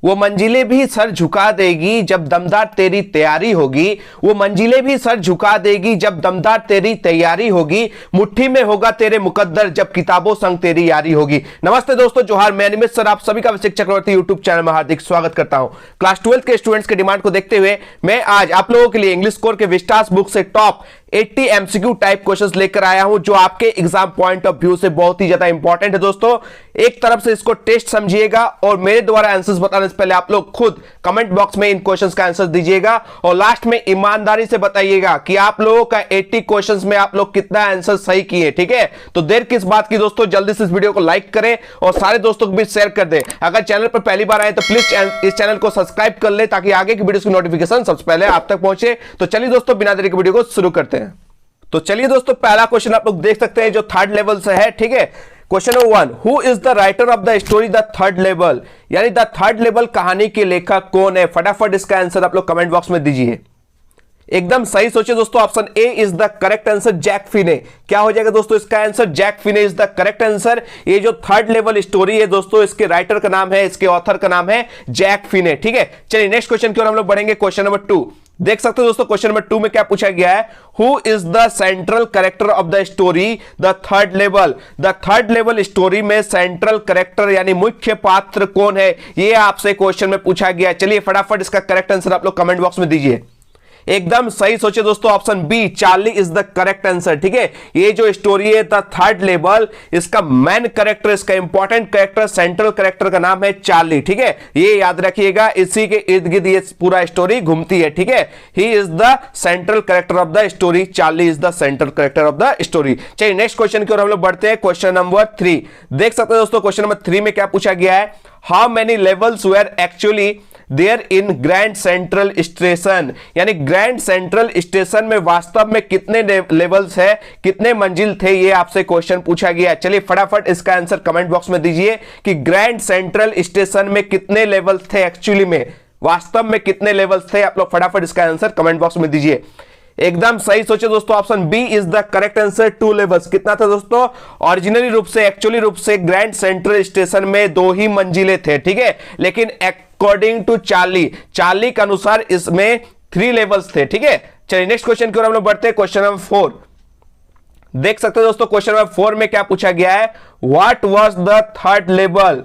वो मंजिलें भी सर झुका देगी जब दमदार तेरी तैयारी होगी। वो मंजिलें भी सर झुका देगी जब दमदार तेरी तैयारी होगी। मुट्ठी में होगा तेरे मुकद्दर जब किताबों संग तेरी यारी होगी। नमस्ते दोस्तों, जोहार। मैं अनिमेष सर आप सभी का वैश्विक चक्रवर्ती यूट्यूब चैनल में हार्दिक स्वागत करता हूं। क्लास 12 के स्टूडेंट्स के डिमांड को देखते हुए मैं आज आप लोगों के लिए इंग्लिश कोर के विस्टास बुक से टॉप 80 एमसीक्यू टाइप क्वेश्चंस लेकर आया हूं, जो आपके एग्जाम पॉइंट ऑफ व्यू से बहुत ही ज्यादा इंपॉर्टेंट है। दोस्तों, एक तरफ से इसको टेस्ट समझिएगा और मेरे द्वारा आंसर्स बताने से पहले आप लोग खुद कमेंट बॉक्स में इन क्वेश्चंस का आंसर दीजिएगा और लास्ट में ईमानदारी से बताइएगा कि आप लोगों का 80 क्वेश्चंस में आप लोग कितना आंसर सही किए। ठीक है, तो देर किस बात की दोस्तों, जल्दी से इस वीडियो को लाइक करें और सारे दोस्तों को भी शेयर कर दें। अगर चैनल पर पहली बार आए तो प्लीज इस चैनल को सब्सक्राइब कर ले ताकि आगे की वीडियो की नोटिफिकेशन सबसे पहले आप तक पहुंचे। तो चलिए दोस्तों, बिना देरी के वीडियो को शुरू करते हैं। तो चलिए दोस्तों, पहला क्वेश्चन आप लोग देख सकते हैं जो थर्ड लेवल से है। ठीक है, question number 1, who is the writer of the story the third level, यानी द थर्ड लेवल कहानी के लेखक कौन है। फटाफट इसका आंसर आप लोग कमेंट बॉक्स में दीजिए। एकदम सही सोचे दोस्तों, option A is the correct answer, Jack Finney. क्या हो जाएगा दोस्तों इसका answer, Jack Finney is the correct answer. ये जो थर्ड लेवल स्टोरी है दोस्तों, इसके राइटर का नाम है, इसके ऑथर का नाम है जैक फिने। ठीक है, चलिए नेक्स्ट क्वेश्चन की ओर हम लोग बढ़ेंगे। क्वेश्चन नंबर 2 देख सकते हो दोस्तों, क्वेश्चन नंबर 2 में क्या पूछा गया है, who is the central character of the story the third level. The third level story में सेंट्रल कैरेक्टर यानी मुख्य पात्र कौन है, ये आपसे क्वेश्चन में पूछा गया। चलिए फटाफट इसका करेक्ट आंसर आप लोग कमेंट बॉक्स में दीजिए। एकदम सही सोचे दोस्तों, option B Charlie is the correct answer. ठीक है, ये जो स्टोरी है द थर्ड लेवल, इसका मेन कैरेक्टर, इसका इंपॉर्टेंट कैरेक्टर, सेंट्रल कैरेक्टर का नाम है चार्ली। ठीक है, ये याद रखिएगा, इसी के इर्द गिर्द ये पूरा स्टोरी घूमती है। ठीक है, he is the central character of the story, Charlie is the central character of the story. चलिए नेक्स्ट क्वेश्चन की ओर हम लोग बढ़ते हैं। क्वेश्चन नंबर 3 देख सकते हैं दोस्तों, क्वेश्चन नंबर 3 में क्या पूछा गया है, how many levels were actually there in Grand Central Station, यानी ग्रैंड सेंट्रल स्टेशन में वास्तव में कितने लेवल्स है, कितने मंजिल थे, ये आपसे क्वेश्चन पूछा गया। चलिए फटाफट इसका आंसर कमेंट बॉक्स में दीजिए कि ग्रैंड सेंट्रल स्टेशन में कितने लेवल्स थे, एक्चुअली में वास्तव में कितने लेवल्स थे। आप लोग फटाफट इसका आंसर कमेंट बॉक्स में दीजिए। एकदम सही सोचे दोस्तों, option B is the correct answer, 2 levels. कितना था दोस्तों, ओरिजिनली रूप से, एक्चुअली रूप से ग्रैंड सेंट्रल स्टेशन में 2 ही मंजिले थे। ठीक है, लेकिन अकॉर्डिंग टू चार्ली के अनुसार इसमें 3 लेवल्स थे। ठीक है, चलिए नेक्स्ट क्वेश्चन की ओर हम लोग बढ़ते हैं। क्वेश्चन नंबर 4 देख सकते हैं दोस्तों, क्वेश्चन नंबर 4 में क्या पूछा गया है, what was the third level.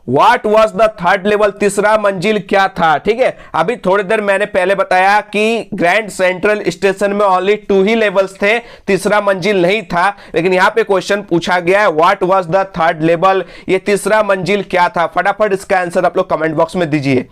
What was the third level, तीसरा मंजिल क्या था। ठीक है, अभी थोड़ी देर मैंने पहले बताया कि ग्रैंड सेंट्रल स्टेशन में ओनली 2 ही लेवल्स थे, तीसरा मंजिल नहीं था। लेकिन यहां पे क्वेश्चन पूछा गया है, what was the third level, ये तीसरा मंजिल क्या था। फटाफट इसका आंसर आप लोग कमेंट बॉक्स में दीजिए।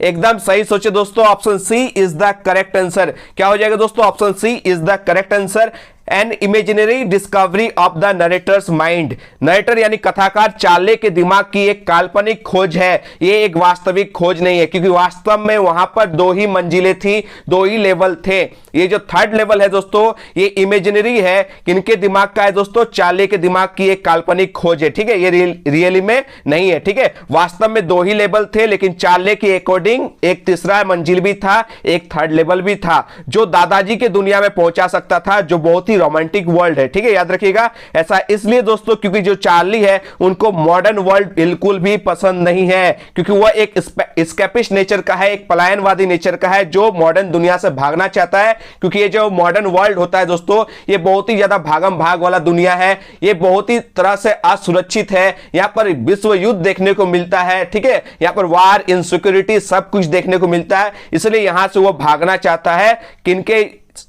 एकदम सही सोचे दोस्तों, option C is the correct answer. क्या हो जाएगा दोस्तों, option C is the correct answer. An imaginary discovery of the narrator's mind, narrator यानी कथाकार चार्ली के दिमाग की एक काल्पनिक खोज है, ये एक वास्तविक खोज नहीं है, क्योंकि वास्तव में वहां पर 2 ही मंजिलें थी, 2 ही लेवल थे। ये जो थर्ड लेवल है दोस्तों, ये इमेजिनरी है, किनके दिमाग का है दोस्तों, चार्ली के दिमाग की एक काल्पनिक खोज है। ठीक है, ये रियली में नहीं है। ठीक है, वास्तव में 2 ही लेवल थे, लेकिन चार्ली के अकॉर्डिंग एक तीसरा मंजिल भी था, एक थर्ड लेवल भी था, जो दादाजी के दुनिया में पहुंचा सकता था, जो बहुत ही रोमांटिक वर्ल्ड है। ठीक है, याद रखिएगा, ऐसा इसलिए दोस्तों क्योंकि जो चार्ली है उनको मॉडर्न वर्ल्ड बिल्कुल भी पसंद नहीं है, क्योंकि वह एक एस्केपिस्ट नेचर का है, एक पलायनवादी नेचर का है, जो मॉडर्न दुनिया से भागना चाहता है। क्योंकि ये जो मॉडर्न वर्ल्ड होता है दोस्तों, ये बहुत ही ज्यादा भागम भाग वाला दुनिया है, ये बहुत ही तरह से असुरक्षित है, यहां पर विश्व युद्ध देखने को मिलता है। ठीक है, यहां पर वार, इनसिक्योरिटी सब कुछ देखने को मिलता है, इसलिए यहां से वो भागना चाहता है। किनके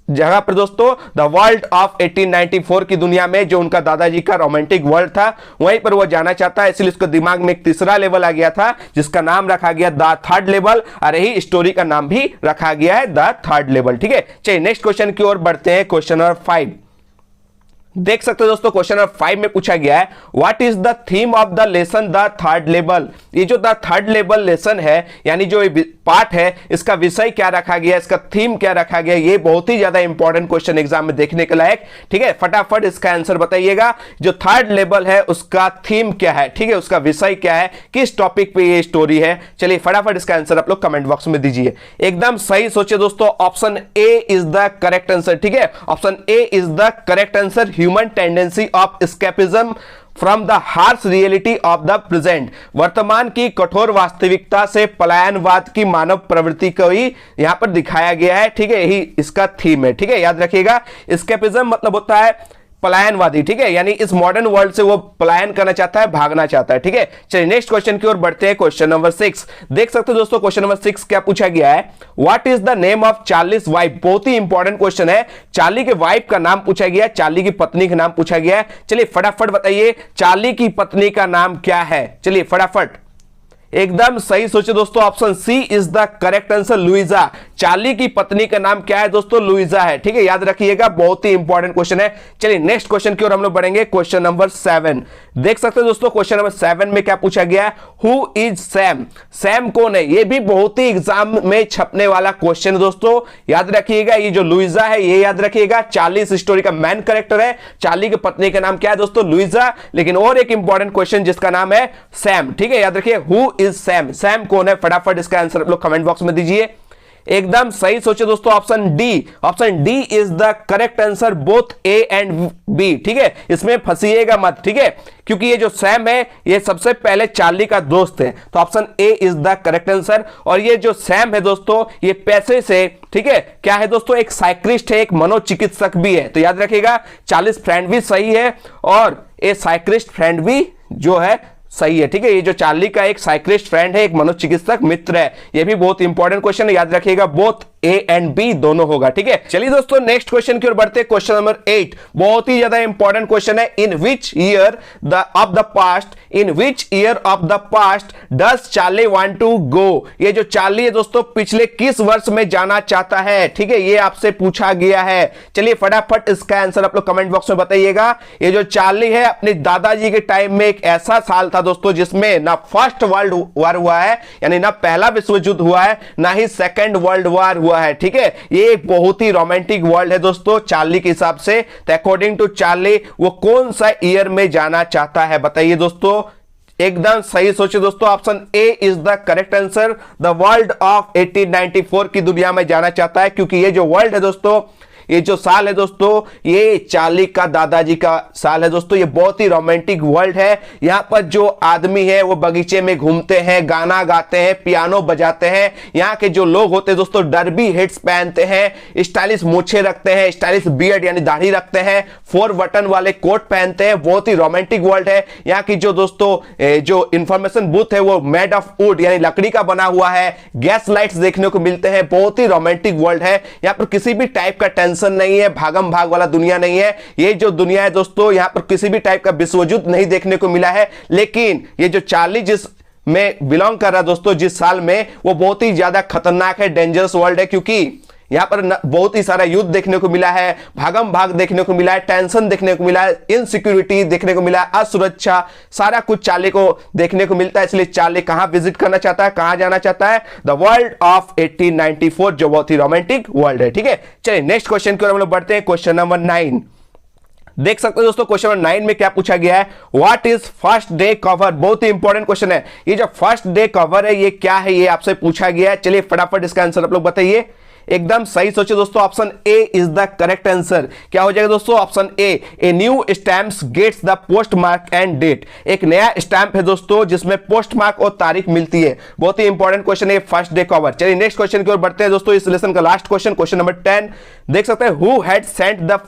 जगह पर दोस्तों, द वर्ल्ड ऑफ 1894 की दुनिया में, जो उनका दादाजी का रोमांटिक वर्ल्ड था, वहीं पर वो जाना चाहता है। इसलिए उसके दिमाग में एक तीसरा लेवल आ गया था, जिसका नाम रखा गया द थर्ड लेवल, और यही स्टोरी का नाम भी रखा गया है द थर्ड लेवल। ठीक है, चलिए नेक्स्ट क्वेश्चन की ओर बढ़ते हैं। क्वेश्चन नंबर 5 देख सकते हो दोस्तों, क्वेश्चन नंबर 5 में पूछा गया है, what is the theme of the lesson the third level. ये जो द थर्ड लेवल लेसन है, यानी जो पार्ट है, इसका विषय क्या रखा गया, इसका थीम क्या रखा गया, ये बहुत ही ज्यादा इंपॉर्टेंट क्वेश्चन एग्जाम में देखने के लायक। ठीक है, फटाफट इसका आंसर बताइएगा, जो थर्ड लेवल है उसका थीम क्या है। ठीक है, उसका विषय क्या है, किस टॉपिक पे ये स्टोरी है। चलिए फटाफट इसका आंसर आप लोग कमेंट बॉक्स में दीजिए। एकदम सही सोचे दोस्तों, option A is the correct answer. ठीक है, option A is the correct answer, human tendency of escapism from the harsh reality of the present, वर्तमान की कठोर वास्तविकता से पलायनवाद की मानव प्रवृत्ति को ही यहां पर दिखाया गया है। ठीक है, यही इसका थीम है। ठीक है, याद रखिएगा, एस्केपिज्म मतलब होता है पलायनवादी। ठीक है, यानी इस मॉडर्न वर्ल्ड से वो पलायन करना चाहता है, भागना चाहता है। ठीक है, चलिए नेक्स्ट क्वेश्चन की ओर बढ़ते हैं। क्वेश्चन नंबर 6 देख सकते हो दोस्तों। क्वेश्चन नंबर 6 क्या पूछा गया है, what is the name of Charlie's wife. बहुत ही इंपॉर्टेंट क्वेश्चन है। चार्ली के वाइफ का नाम पूछा गया है, चार्ली की पत्नी का नाम पूछा गया है। चलिए फटाफट बताइए, चार्ली की पत्नी का नाम क्या है। चलिए फटाफट, एकदम सही सोचे दोस्तों, option C is the correct answer, Louisa. Charlie की पत्नी का नाम क्या है दोस्तों, लुइजा है। ठीक है, याद रखिएगा, बहुत ही इंपॉर्टेंट क्वेश्चन है। चलिए नेक्स्ट क्वेश्चन की ओर हम लोग बढ़ेंगे। क्वेश्चन नंबर 7 देख सकते हैं दोस्तों। क्वेश्चन नंबर 7 में क्या पूछा गया है, हु इज सैम। सैम कौन है, ये भी बहुत ही एग्जाम में छपने वाला क्वेश्चन है दोस्तों। याद रखिएगा, ये जो लुइजा है ये याद रखिएगा, चार्ली इस स्टोरी का मेन कैरेक्टर है। चार्ली की पत्नी का नाम क्या है दोस्तों, लुइजा। लेकिन और एक इंपॉर्टेंट क्वेश्चन जिसका नाम है सैम। ठीक है, याद रखिए, हु इज सैम, सैम कौन है। फटाफट इसका आंसर आप लोग कमेंट बॉक्स में दीजिए। एकदम सही सोचे दोस्तों, option D, option D is the correct answer, both A and B. ठीक है, इसमें फंसिएगा मत। ठीक है, क्योंकि ये जो सैम है ये सबसे पहले चार्ली का दोस्त है, तो option A is the correct answer. और ये जो सैम है दोस्तों, ये पैसे से, ठीक है, क्या है दोस्तों, एक साइक्रिस्ट है, एक मनोचिकित्सक भी है। तो याद रखिएगा, चार्लीज फ्रेंड भी सही है और ए साइक्रिस्ट फ्रेंड भी जो है सही है। ठीक है, ये जो चार्ली का एक साइक्लिस्ट फ्रेंड है, एक मनोचिकित्सक मित्र है, ये भी बहुत इंपॉर्टेंट क्वेश्चन है। याद रखिएगा, बोथ ए एंड बी दोनों होगा। ठीक है, चलिए दोस्तों नेक्स्ट क्वेश्चन की ओर बढ़ते हैं। क्वेश्चन नंबर 8 बहुत ही ज्यादा इंपॉर्टेंट क्वेश्चन है। In which year of the past, in which year of the past does Charlie want to go. ये जो चार्ली है दोस्तों, पिछले किस वर्ष में जाना चाहता है। ठीक है, ये आपसे पूछा गया है। चलिए फटाफट इसका आंसर आप लोग कमेंट बॉक्स में बताइएगा। ये जो चार्ली है, अपने दादाजी के टाइम में एक ऐसा साल था दोस्तों जिसमें ना फर्स्ट वर्ल्ड वॉर हुआ है, यानी ना पहला विश्व युद्ध हुआ है, ना ही सेकंड वर्ल्ड वॉर हुआ है। ठीक है, ये एक बहुत ही रोमांटिक वर्ल्ड है दोस्तों चार्ली के हिसाब से। तो अकॉर्डिंग टू चार्ली वो कौन सा ईयर में जाना चाहता है, बताइए दोस्तों। एकदम सही सोचे दोस्तों, option A is the correct answer, the world of 1894 की दुनिया में जाना चाहता है। क्योंकि ये जो वर्ल्ड है दोस्तों, ये जो साल है दोस्तों, ये चार्ली का दादाजी का साल है दोस्तों। ये बहुत ही रोमांटिक वर्ल्ड है। यहाँ पर जो आदमी है वो बगीचे में घूमते हैं, गाना गाते हैं, पियानो बजाते हैं। यहाँ के जो लोग होते हैं दोस्तों, डर्बी हेड्स पहनते हैं, स्टाइलिश मूछें रखते हैं, स्टाइलिश बियर्ड यानी दाढ़ी रखते हैं, 4 बटन वाले कोट पहनते हैं। बहुत ही रोमांटिक वर्ल्ड है। यहाँ की जो दोस्तों जो इंफॉर्मेशन बूथ है वो मेड ऑफ वुड यानी लकड़ी का बना हुआ है। गैस लाइट्स देखने को मिलते हैं। बहुत ही रोमांटिक वर्ल्ड है। यहाँ पर किसी भी टाइप का टेंशन नहीं है, भागम भाग वाला दुनिया नहीं है। ये जो दुनिया है दोस्तों, यहां पर किसी भी टाइप का विश्व युद्ध नहीं देखने को मिला है। लेकिन ये जो चार्ली जिस में बिलोंग कर रहा है दोस्तों, जिस साल में, वो बहुत ही ज्यादा खतरनाक है, डेंजरस वर्ल्ड है। क्योंकि यहां पर बहुत ही सारा युद्ध देखने को मिला है, भागम भाग देखने को मिला है, टेंशन देखने को मिला है, इनसिक्योरिटी देखने को मिला है, असुरक्षा, सारा कुछ चार्ली को देखने को मिलता है। इसलिए चार्ली कहां विजिट करना चाहता है, कहां जाना चाहता है, द वर्ल्ड ऑफ 1894, जो बहुत ही रोमांटिक वर्ल्ड है। ठीक है, चलिए नेक्स्ट क्वेश्चन की ओर हम लोग बढ़ते हैं। क्वेश्चन नंबर 9 देख सकते हो दोस्तों। क्वेश्चन नंबर 9 में क्या पूछा गया है, what is first day cover. बहुत ही इंपॉर्टेंट क्वेश्चन है। ये जो फर्स्ट डे कवर है ये क्या है, ये आपसे पूछा गया है। चलिए फटाफट इसका आंसर आप लोग बताइए। एकदम सही सोचे दोस्तों, option A is the correct answer. क्या हो जाएगा दोस्तों, option A new stamps gets the post mark and date. एक नया स्टैंप है दोस्तों जिसमें पोस्ट मार्क और तारीख मिलती है। बहुत ही इंपॉर्टेंट क्वेश्चन है फर्स्ट डे कवर। चलिए नेक्स्ट क्वेश्चन की ओर बढ़ते हैं दोस्तों। इस लेसन का लास्ट क्वेश्चन, क्वेश्चन नंबर 10 देख सकते हैं, who had sent the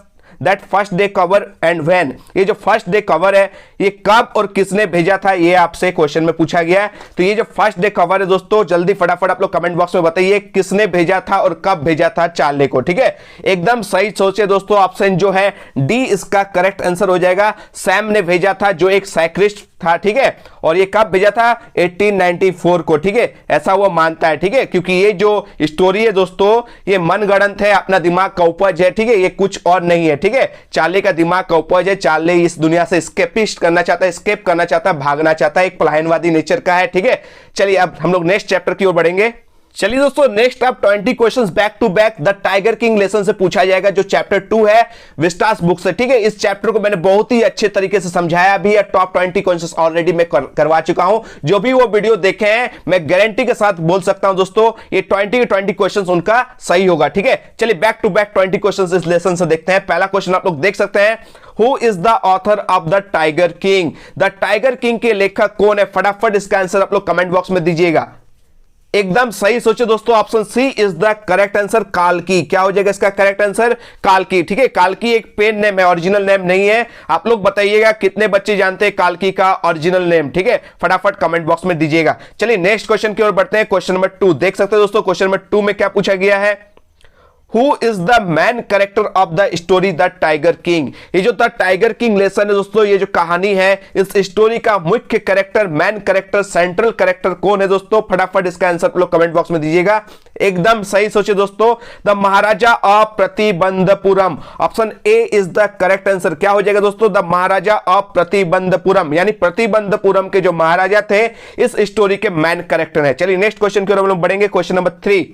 that first day cover and when. ये जो फर्स्ट डे कवर है ये कब और किसने भेजा था, ये आपसे क्वेश्चन में पूछा गया है। तो ये जो फर्स्ट डे कवर है दोस्तों, जल्दी फटाफट आप लोग कमेंट बॉक्स में बताइए किसने भेजा था और कब भेजा था चार्ली को। ठीक है, एकदम सही सोचे दोस्तों, ऑप्शन जो है डी इसका करेक्ट आंसर हो जाएगा। सैम ने भेजा था, जो एक साइक्लिस्ट था। ठीक है, और ये कब भेजा था, 1894 को। ठीक है, ऐसा वो मानता है। ठीक है, क्योंकि ये जो स्टोरी है दोस्तों, ये मनगढ़ंत है, अपना दिमाग का उपज है। ठीक है, ये कुछ और नहीं है। ठीक है, चार्ली का दिमाग का उपज है। चार्ली इस दुनिया से स्केपिस्ट करना चाहता है, स्केप करना चाहता है, भागना चाहता है, एक पलायनवादी नेचर का है। ठीक है, चलिए अब हम लोग नेक्स्ट चैप्टर की ओर बढ़ेंगे। चलिए दोस्तों, नेक्स्ट अब 20 questions back to back the tiger king lesson से पूछा जाएगा, जो चैप्टर 2 है विस्टास बुक से। ठीक है, इस चैप्टर को मैंने बहुत ही अच्छे तरीके से समझाया भी है। टॉप 20 क्वेश्चंस ऑलरेडी मैं करवा चुका हूं। जो भी वो वीडियो देखे हैं, मैं गारंटी के साथ बोल सकता हूं दोस्तों, ये 20 क्वेश्चंस उनका सही होगा। ठीक है, चलिए बैक टू बैक 20 क्वेश्चंस इस लेसन से देखते हैं। पहला क्वेश्चन आप लोग देख सकते हैं, who is the author of the tiger king? The tiger king के लेखक कौन है? फटाफट इसका आंसर आप लोग कमेंट बॉक्स में दीजिएगा। एकदम सही सोचे दोस्तों, option C is the correct answer, काल्की। क्या हो जाएगा इसका करेक्ट आंसर? काल्की। ठीक है, काल्की एक पेन नेम है, ओरिजिनल नेम नहीं है। आप लोग बताइएगा कितने बच्चे जानते हैं काल्की का ओरिजिनल नेम। ठीक है, फटाफट कमेंट बॉक्स में दीजिएगा। चलिए नेक्स्ट क्वेश्चन की ओर बढ़ते हैं। क्वेश्चन नंबर 2 देख सकते हैं दोस्तों। क्वेश्चन नंबर 2 में क्या पूछा गया है? Who is the main character of the story The Tiger King? ये जो द टाइगर किंग लेसन है दोस्तों, ये जो कहानी है, इस स्टोरी का मुख्य character, man character, central character कौन है दोस्तों? फटाफट इसका आंसर लोग कमेंट बॉक्स में दीजिएगा। एकदम सही सोचिए दोस्तों, the Maharaja of Pratibandapuram. Option A is the correct answer. क्या हो जाएगा दोस्तों? द महाराजा ऑफ प्रतिबंधपुरम, यानी प्रतिबंधपुरम के जो महाराजा थे इस स्टोरी के मैन कैरेक्टर है। चलिए नेक्स्ट क्वेश्चन की ओर हम लोग बढ़ेंगे। क्वेश्चन नंबर 3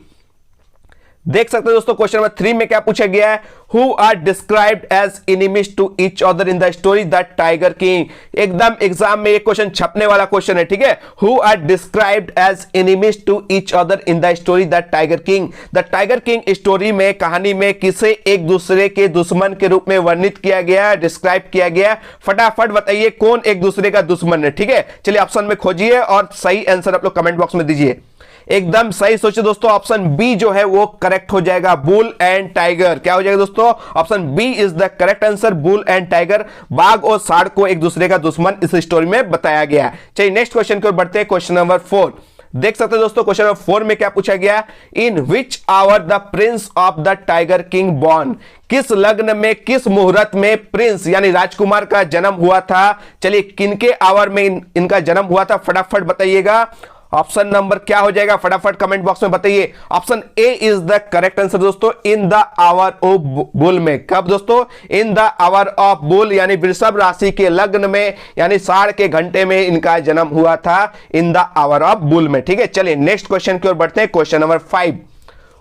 देख सकते हैं दोस्तों। क्वेश्चन नंबर 3 में क्या पूछा गया है? Who are described as enemies to each other in the story the tiger king. एकदम एग्जाम में ये क्वेश्चन छपने वाला क्वेश्चन है। ठीक है, who are described as enemies to each other in the story the tiger king. The tiger king story में, कहानी में किसे एक दूसरे के दुश्मन के रूप में वर्णित किया गया, डिस्क्राइब किया गया? फटाफट बताइए कौन एक दूसरे का दुश्मन है। ठीक है, चलिए ऑप्शन में खोजिए और सही आंसर आप लोग कमेंट बॉक्स में दीजिए। एकदम सही सोचिए दोस्तों, ऑप्शन बी जो है वो करेक्ट हो जाएगा, बुल एंड टाइगर। क्या हो जाएगा दोस्तों? Option B is the correct answer, bull and tiger. बाघ और सांड को एक दूसरे का दुश्मन इस स्टोरी में बताया गया। चलिए नेक्स्ट क्वेश्चन की ओर बढ़ते हैं। क्वेश्चन नंबर 4 देख सकते हैं दोस्तों। क्वेश्चन नंबर 4 में क्या पूछा गया? In which hour the prince of the tiger king born? किस लग्न में, किस मुहूर्त में प्रिंस यानी राजकुमार का जन्म हुआ था? चलिए किनके आवर में इनका जन्म हुआ था? फटाफट बताइएगा। ऑप्शन नंबर क्या हो जाएगा? फटाफट कमेंट बॉक्स में बताइए। Option A is the correct answer दोस्तों, in the hour of bull में। कब दोस्तों? In the hour of bull, यानी वृषभ राशि के लग्न में, यानी साढ़ के घंटे में इनका जन्म हुआ था, इन द आवर ऑफ बुल में। ठीक है, चलिए नेक्स्ट क्वेश्चन की ओर बढ़ते हैं। Question number 5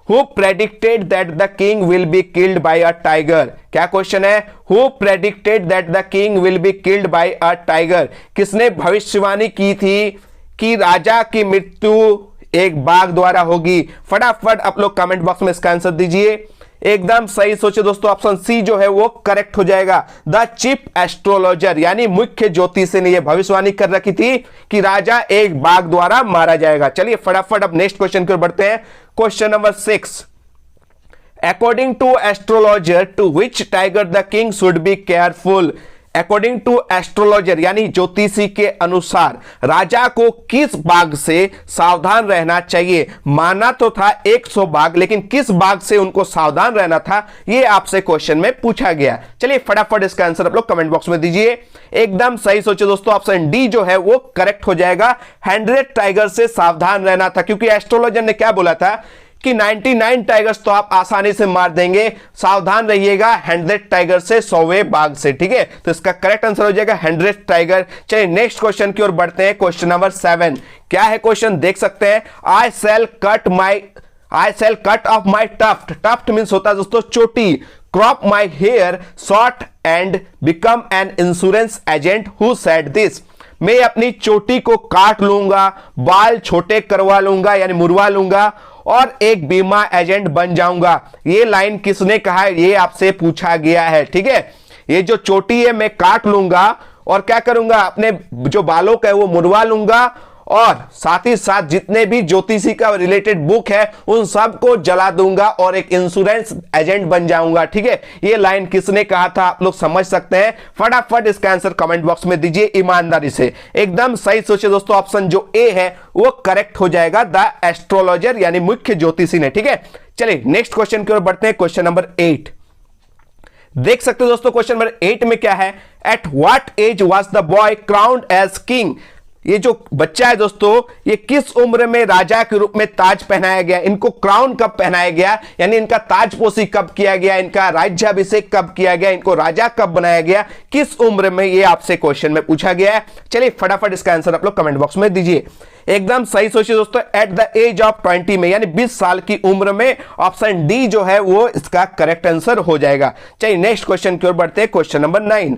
Who predicted that the king will be killed by a tiger? क्या क्वेश्चन है? Who predicted that the king will be killed by a tiger? किसने भविष्यवाणी की थी कि राजा की मृत्यु एक बाघ द्वारा होगी? फटाफट आप लोग कमेंट बॉक्स में इसका आंसर दीजिए। एकदम सही सोचे दोस्तों, ऑप्शन सी जो है वो करेक्ट हो जाएगा। द चीफ एस्ट्रोलॉजर, यानी मुख्य ज्योतिषी ने यह भविष्यवाणी कर रखी थी कि राजा एक बाघ द्वारा मारा जाएगा। चलिए फटाफट अब नेक्स्ट क्वेश्चन की ओर बढ़ते हैं। Question number 6 according to astrologer to which tiger the king should be careful? According to astrologer यानी ज्योतिषी के अनुसार राजा को किस बाघ से सावधान रहना चाहिए? माना तो था 100 बाघ, लेकिन किस बाघ से उनको सावधान रहना था, यह आपसे क्वेश्चन में पूछा गया। चलिए फटाफट इसका आंसर आप लोग कमेंट बॉक्स में दीजिए। एकदम सही सोचे दोस्तों, ऑप्शन डी जो है वो करेक्ट हो जाएगा। 100 टाइगर से सावधान रहना था, क्योंकि एस्ट्रोलॉजर ने क्या बोला था कि 99 टाइगर्स तो आप आसानी से मार देंगे, सावधान रहिएगा 100 टाइगर से, 100वें बाघ से। ठीक है, तो इसका करेक्ट आंसर हो जाएगा 100 टाइगर। चलिए नेक्स्ट क्वेश्चन की ओर बढ़ते हैं। क्वेश्चन नंबर 7 क्या है क्वेश्चन? देख सकते हैं। I shall cut off my tuft. Tuft means होता है दोस्तों चोटी। Crop my hair short and become an insurance agent who said this? मैं अपनी चोटी को काट लूंगा, बाल छोटे करवा लूंगा यानी मुरवा लूंगा और एक बीमा एजेंट बन जाऊंगा। ये लाइन किसने कहा है, ये आपसे पूछा गया है। ठीक है, ये जो चोटी है मैं काट लूंगा और क्या करूंगा, अपने जो बालों का है वो मुरवा लूंगा और साथ ही साथ जितने भी ज्योतिषी का रिलेटेड बुक है उन सबको जला दूंगा और एक इंश्योरेंस एजेंट बन जाऊंगा। ठीक है, ये लाइन किसने कहा था आप लोग समझ सकते हैं। फटाफट इसका आंसर कमेंट बॉक्स में दीजिए ईमानदारी से। एकदम सही सोचिए दोस्तों, ऑप्शन जो ए है वो करेक्ट हो जाएगा, द एस्ट्रोलॉजर यानी मुख्य ज्योतिषी ने। ठीक है, चलिए नेक्स्ट क्वेश्चन की ओर बढ़ते हैं। क्वेश्चन नंबर 8 देख सकते हो दोस्तों। क्वेश्चन नंबर 8 में क्या है? At what age was the boy crowned as king? ये जो बच्चा है दोस्तों, ये किस उम्र में राजा के रूप में ताज पहनाया गया, इनको क्राउन कब पहनाया गया, यानी इनका ताजपोशी कब किया गया, इनका राज्याभिषेक कब किया गया, इनको राजा कब बनाया गया, किस उम्र में, ये आपसे क्वेश्चन में पूछा गया है। चलिए फटाफट इसका आंसर आप लोग कमेंट बॉक्स में दीजिए। एकदम सही सोचिए दोस्तों, एट द एज ऑफ 20 में, यानी 20 साल की उम्र में। ऑप्शन डी जो है वो इसका करेक्ट आंसर हो जाएगा। चलिए नेक्स्ट क्वेश्चन की ओर बढ़ते हैं, क्वेश्चन नंबर 9।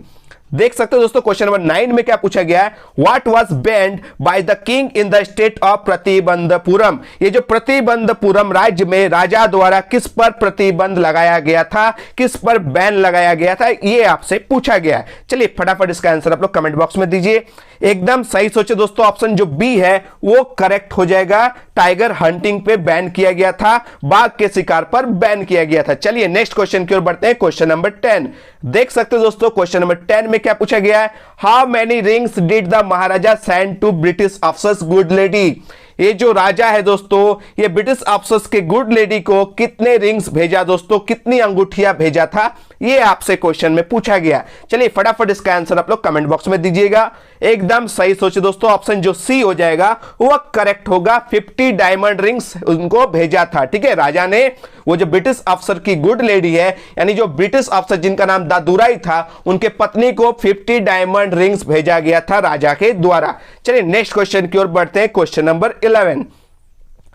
देख सकते हो दोस्तों क्वेश्चन नंबर 9 में क्या पूछा गया है, what was band by the king in the state of Pratibandapuram. ये जो प्रतिबंधपुरम राज्य में राजा द्वारा किस पर प्रतिबंध लगाया गया था, किस पर बैन लगाया गया था, ये आपसे पूछा गया है। चलिए फटाफट इसका आंसर आप लोग कमेंट बॉक्स में दीजिए। एकदम सही सोचे दोस्तों, ऑप्शन जो बी है वो करेक्ट हो जाएगा। टाइगर हंटिंग पे बैन किया गया था, बाघ के शिकार पर बैन किया गया था। चलिए नेक्स्ट क्वेश्चन की ओर बढ़ते हैं, क्वेश्चन नंबर 10। देख सकते हो दोस्तों क्वेश्चन नंबर 10 में क्या पूछा गया है, how many rings did the maharaja send to British officers good lady. ये जो राजा है दोस्तों, ये ब्रिटिश ऑफिसर्स के गुड लेडी को कितने रिंग्स भेजा दोस्तों, कितनी अंगूठियां भेजा था, ये आपसे क्वेश्चन में पूछा गया। चलिए फटाफट इसका आंसर आप लोग कमेंट बॉक्स में दीजिएगा। एकदम सही सोचिए दोस्तों, ऑप्शन जो सी हो जाएगा वो करेक्ट होगा। 50 डायमंड रिंग्स उनको भेजा था। ठीक है, राजा ने वो जो ब्रिटिश अफसर की गुड लेडी है, यानी जो ब्रिटिश अफसर जिनका नाम दादुराई था, उनके पत्नी को 50 डायमंड रिंग्स भेजा गया था राजा के द्वारा। चलिए नेक्स्ट क्वेश्चन की ओर बढ़ते हैं, क्वेश्चन नंबर 11।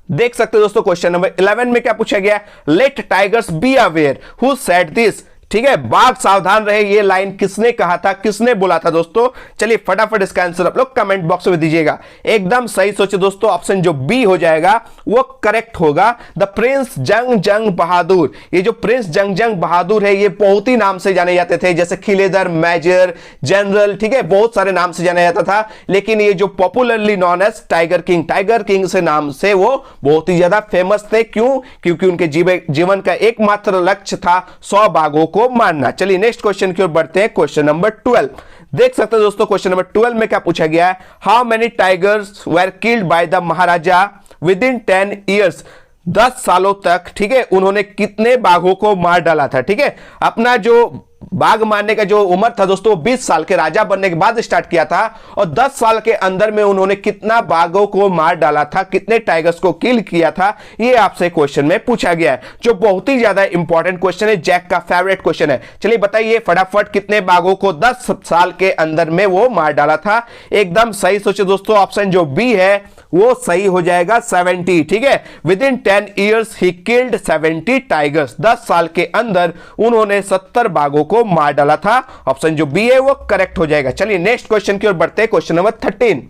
देख सकते हो दोस्तों क्वेश्चन नंबर 11 में क्या पूछा गया, let tigers be aware, who said this. ठीक है, बाघ सावधान रहे, ये लाइन किसने कहा था, किसने बोला था दोस्तों। चलिए फटाफट इसका आंसर आप लोग कमेंट बॉक्स में दीजिएगा। एकदम सही सोचे दोस्तों, ऑप्शन जो बी हो जाएगा वो करेक्ट होगा। द प्रिंस जंग जंग बहादुर। ये जो प्रिंस जंग जंग बहादुर है, ये बहुत ही नाम से जाने जाते थे, जैसे खिलेदर, मेजर, जनरल। ठीक है, बहुत सारे नाम से जाना जाता था, लेकिन ये जो popularly known as tiger king, tiger king से नाम से वो बहुत ही ज्यादा फेमस थे। क्यों? क्योंकि उनके जीवन का एकमात्र लक्ष्य था 100 बाघों को मारना। चलिए नेक्स्ट क्वेश्चन की ओर बढ़ते हैं, क्वेश्चन नंबर 12। देख सकते हैं दोस्तों क्वेश्चन नंबर 12 में क्या पूछा गया है, how many tigers were killed by the Maharaja with in 10 years. 10 सालों तक, ठीक है, उन्होंने कितने बाघों को मार डाला था। ठीक है, अपना जो बाघ मारने का जो उम्र था दोस्तों, 20 साल के राजा बनने के बाद स्टार्ट किया था, और 10 साल के अंदर में उन्होंने कितना बाघों को मार डाला था, कितने टाइगर्स को किल किया था, ये आपसे क्वेश्चन में पूछा गया है, जो बहुत ही ज्यादा इंपॉर्टेंट क्वेश्चन है, जैक का फेवरेट क्वेश्चन है। चलिए बताइए फटाफट, कितने बाघों को 10 साल के अंदर में वो मार डाला था। एकदम सही सोचे दोस्तों, ऑप्शन जो बी है वो सही हो जाएगा, 70। ठीक है, with in 10 years he killed 70 tigers. 10 साल के अंदर उन्होंने 70 बाघों को मार डाला था। ऑप्शन जो बी है वो करेक्ट हो जाएगा। चलिए नेक्स्ट क्वेश्चन की ओर बढ़ते हैं, question number 13।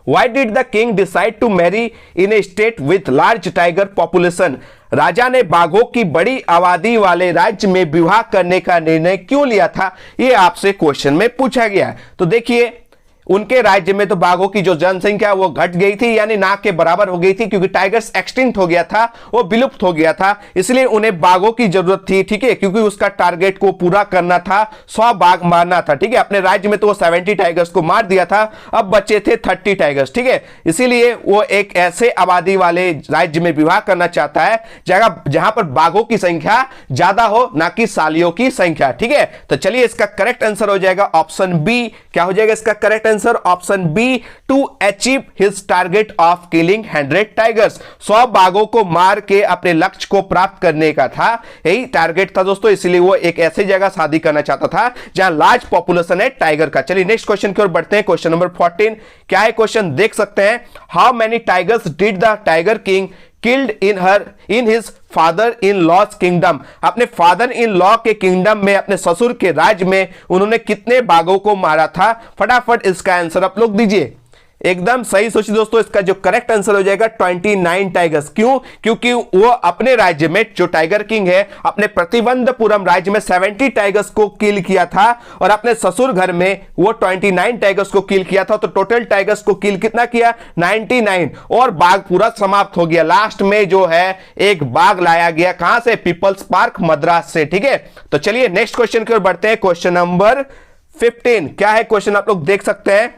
Why did the king decide to marry in a state with large tiger population? राजा ने बाघों की बड़ी आबादी वाले राज्य में विवाह करने का निर्णय क्यों लिया था, ये आपसे क्वेश्चन में पूछा गया। तो देखिए, उनके राज्य में तो बाघों की जो जनसंख्या वो घट गई थी, यानी ना के बराबर हो गई थी, क्योंकि टाइगर्स एक्सटिंक्ट हो गया था, वो विलुप्त हो गया था, इसलिए उन्हें बाघों की जरूरत थी। ठीक है, क्योंकि उसका टारगेट को पूरा करना था, 100 बाघ मारना था। ठीक है, अपने राज्य में तो वो 70 टाइगर्स को मार दिया था, अब बचे थे 30 टाइगर्स। ठीक है, इसीलिए वो एक ऐसे आबादी वाले राज्य में विवाह करना चाहता है जहां पर बाघों की संख्या ज्यादा हो, ना कि सालियों की संख्या। ठीक है, तो चलिए इसका करेक्ट आंसर हो जाएगा ऑप्शन बी। क्या हो जाएगा इसका correct answer? Option B, to achieve his target of killing 100 tigers. 100 बाघों को मार के अपने लक्ष्य को प्राप्त करने का था, यही टारगेट था दोस्तों, इसलिए वो एक ऐसी जगह शादी करना चाहता था जहां लार्ज पॉपुलेशन है टाइगर का। चलिए नेक्स्ट क्वेश्चन की ओर बढ़ते हैं, क्वेश्चन नंबर 14। क्या है क्वेश्चन, देख सकते हैं, how many tigers did the tiger king killed in his father in law's kingdom. अपने फादर इन लॉ के किंगडम में, अपने ससुर के राज्य में उन्होंने कितने बाघों को मारा था। फटाफट इसका आंसर आप लोग दीजिए। एकदम सही सोचिए दोस्तों, इसका जो करेक्ट आंसर हो जाएगा 29 टाइगर्स। क्यों? क्योंकि वो अपने राज्य में, जो टाइगर किंग है, अपने प्रतिबंधपुरम राज्य में 70 टाइगर्स को किल किया था, और अपने ससुर घर में वो 29 टाइगर्स को किल किया था। तो टोटल टाइगर्स को किल कितना किया? 99, और बाघ पूरा समाप्त हो गया। लास्ट में जो है एक बाघ लाया गया, कहां से? पीपल्स पार्क मद्रास से। ठीक है, तो चलिए नेक्स्ट क्वेश्चन की ओर बढ़ते हैं, क्वेश्चन नंबर 15। क्या है क्वेश्चन, आप लोग देख सकते हैं,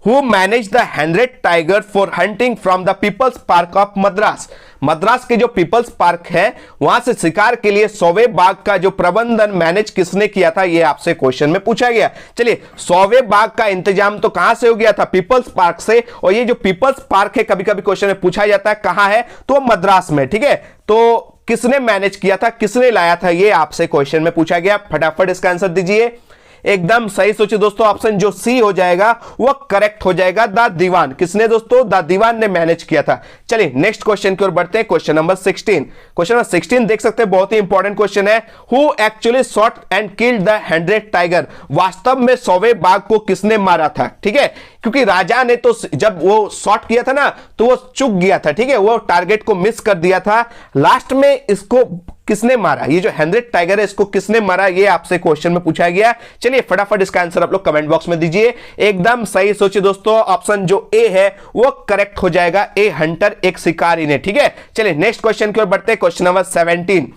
who manage the 100 tiger for hunting from the people's park of Madras. Madras के जो पीपल्स पार्क है वहां से शिकार के लिए 100वें बाघ का जो प्रबंधन मैनेज किसने किया था, यह आपसे क्वेश्चन में पूछा गया। चलिए 100वें बाघ का इंतजाम तो कहां से हो गया था, पीपल्स पार्क से। और ये जो पीपल्स पार्क है कभी कभी क्वेश्चन में पूछा जाता है कहां है, तो मद्रास में। ठीक है, तो किसने मैनेज किया था, किसने लाया था, ये आपसे क्वेश्चन में पूछा गया। फटाफट इसका आंसर दीजिए। एकदम सही सोचिए दोस्तों, ऑप्शन जो सी हो जाएगा वो करेक्ट हो जाएगा। द दीवान, किसने दोस्तों, द दीवान ने मैनेज किया था। चलिए नेक्स्ट क्वेश्चन की ओर बढ़ते हैं। Question number 16। क्वेश्चन नंबर 16 देख सकते हैं, बहुत ही इंपॉर्टेंट क्वेश्चन है। Who actually shot and killed the 100 tiger. वास्तव में 100वें बाघ को किसने मारा था। ठीक है, क्योंकि राजा ने तो जब वो शॉट किया था ना तो वो चूक गया था। ठीक है, वो टारगेट को मिस कर दिया था। लास्ट में इसको किसने मारा, ये जो 100 टाइगर है इसको किसने मारा, ये आपसे क्वेश्चन में पूछा गया। चलिए फटाफट इसका आंसर आप लोग कमेंट बॉक्स में दीजिए। एकदम सही सोचिए दोस्तों, ऑप्शन जो ए है वो करेक्ट हो जाएगा। ए हंटर, एक शिकारी ने। ठीक है, चलिए नेक्स्ट क्वेश्चन की ओर बढ़ते हैं। क्वेश्चन नंबर 17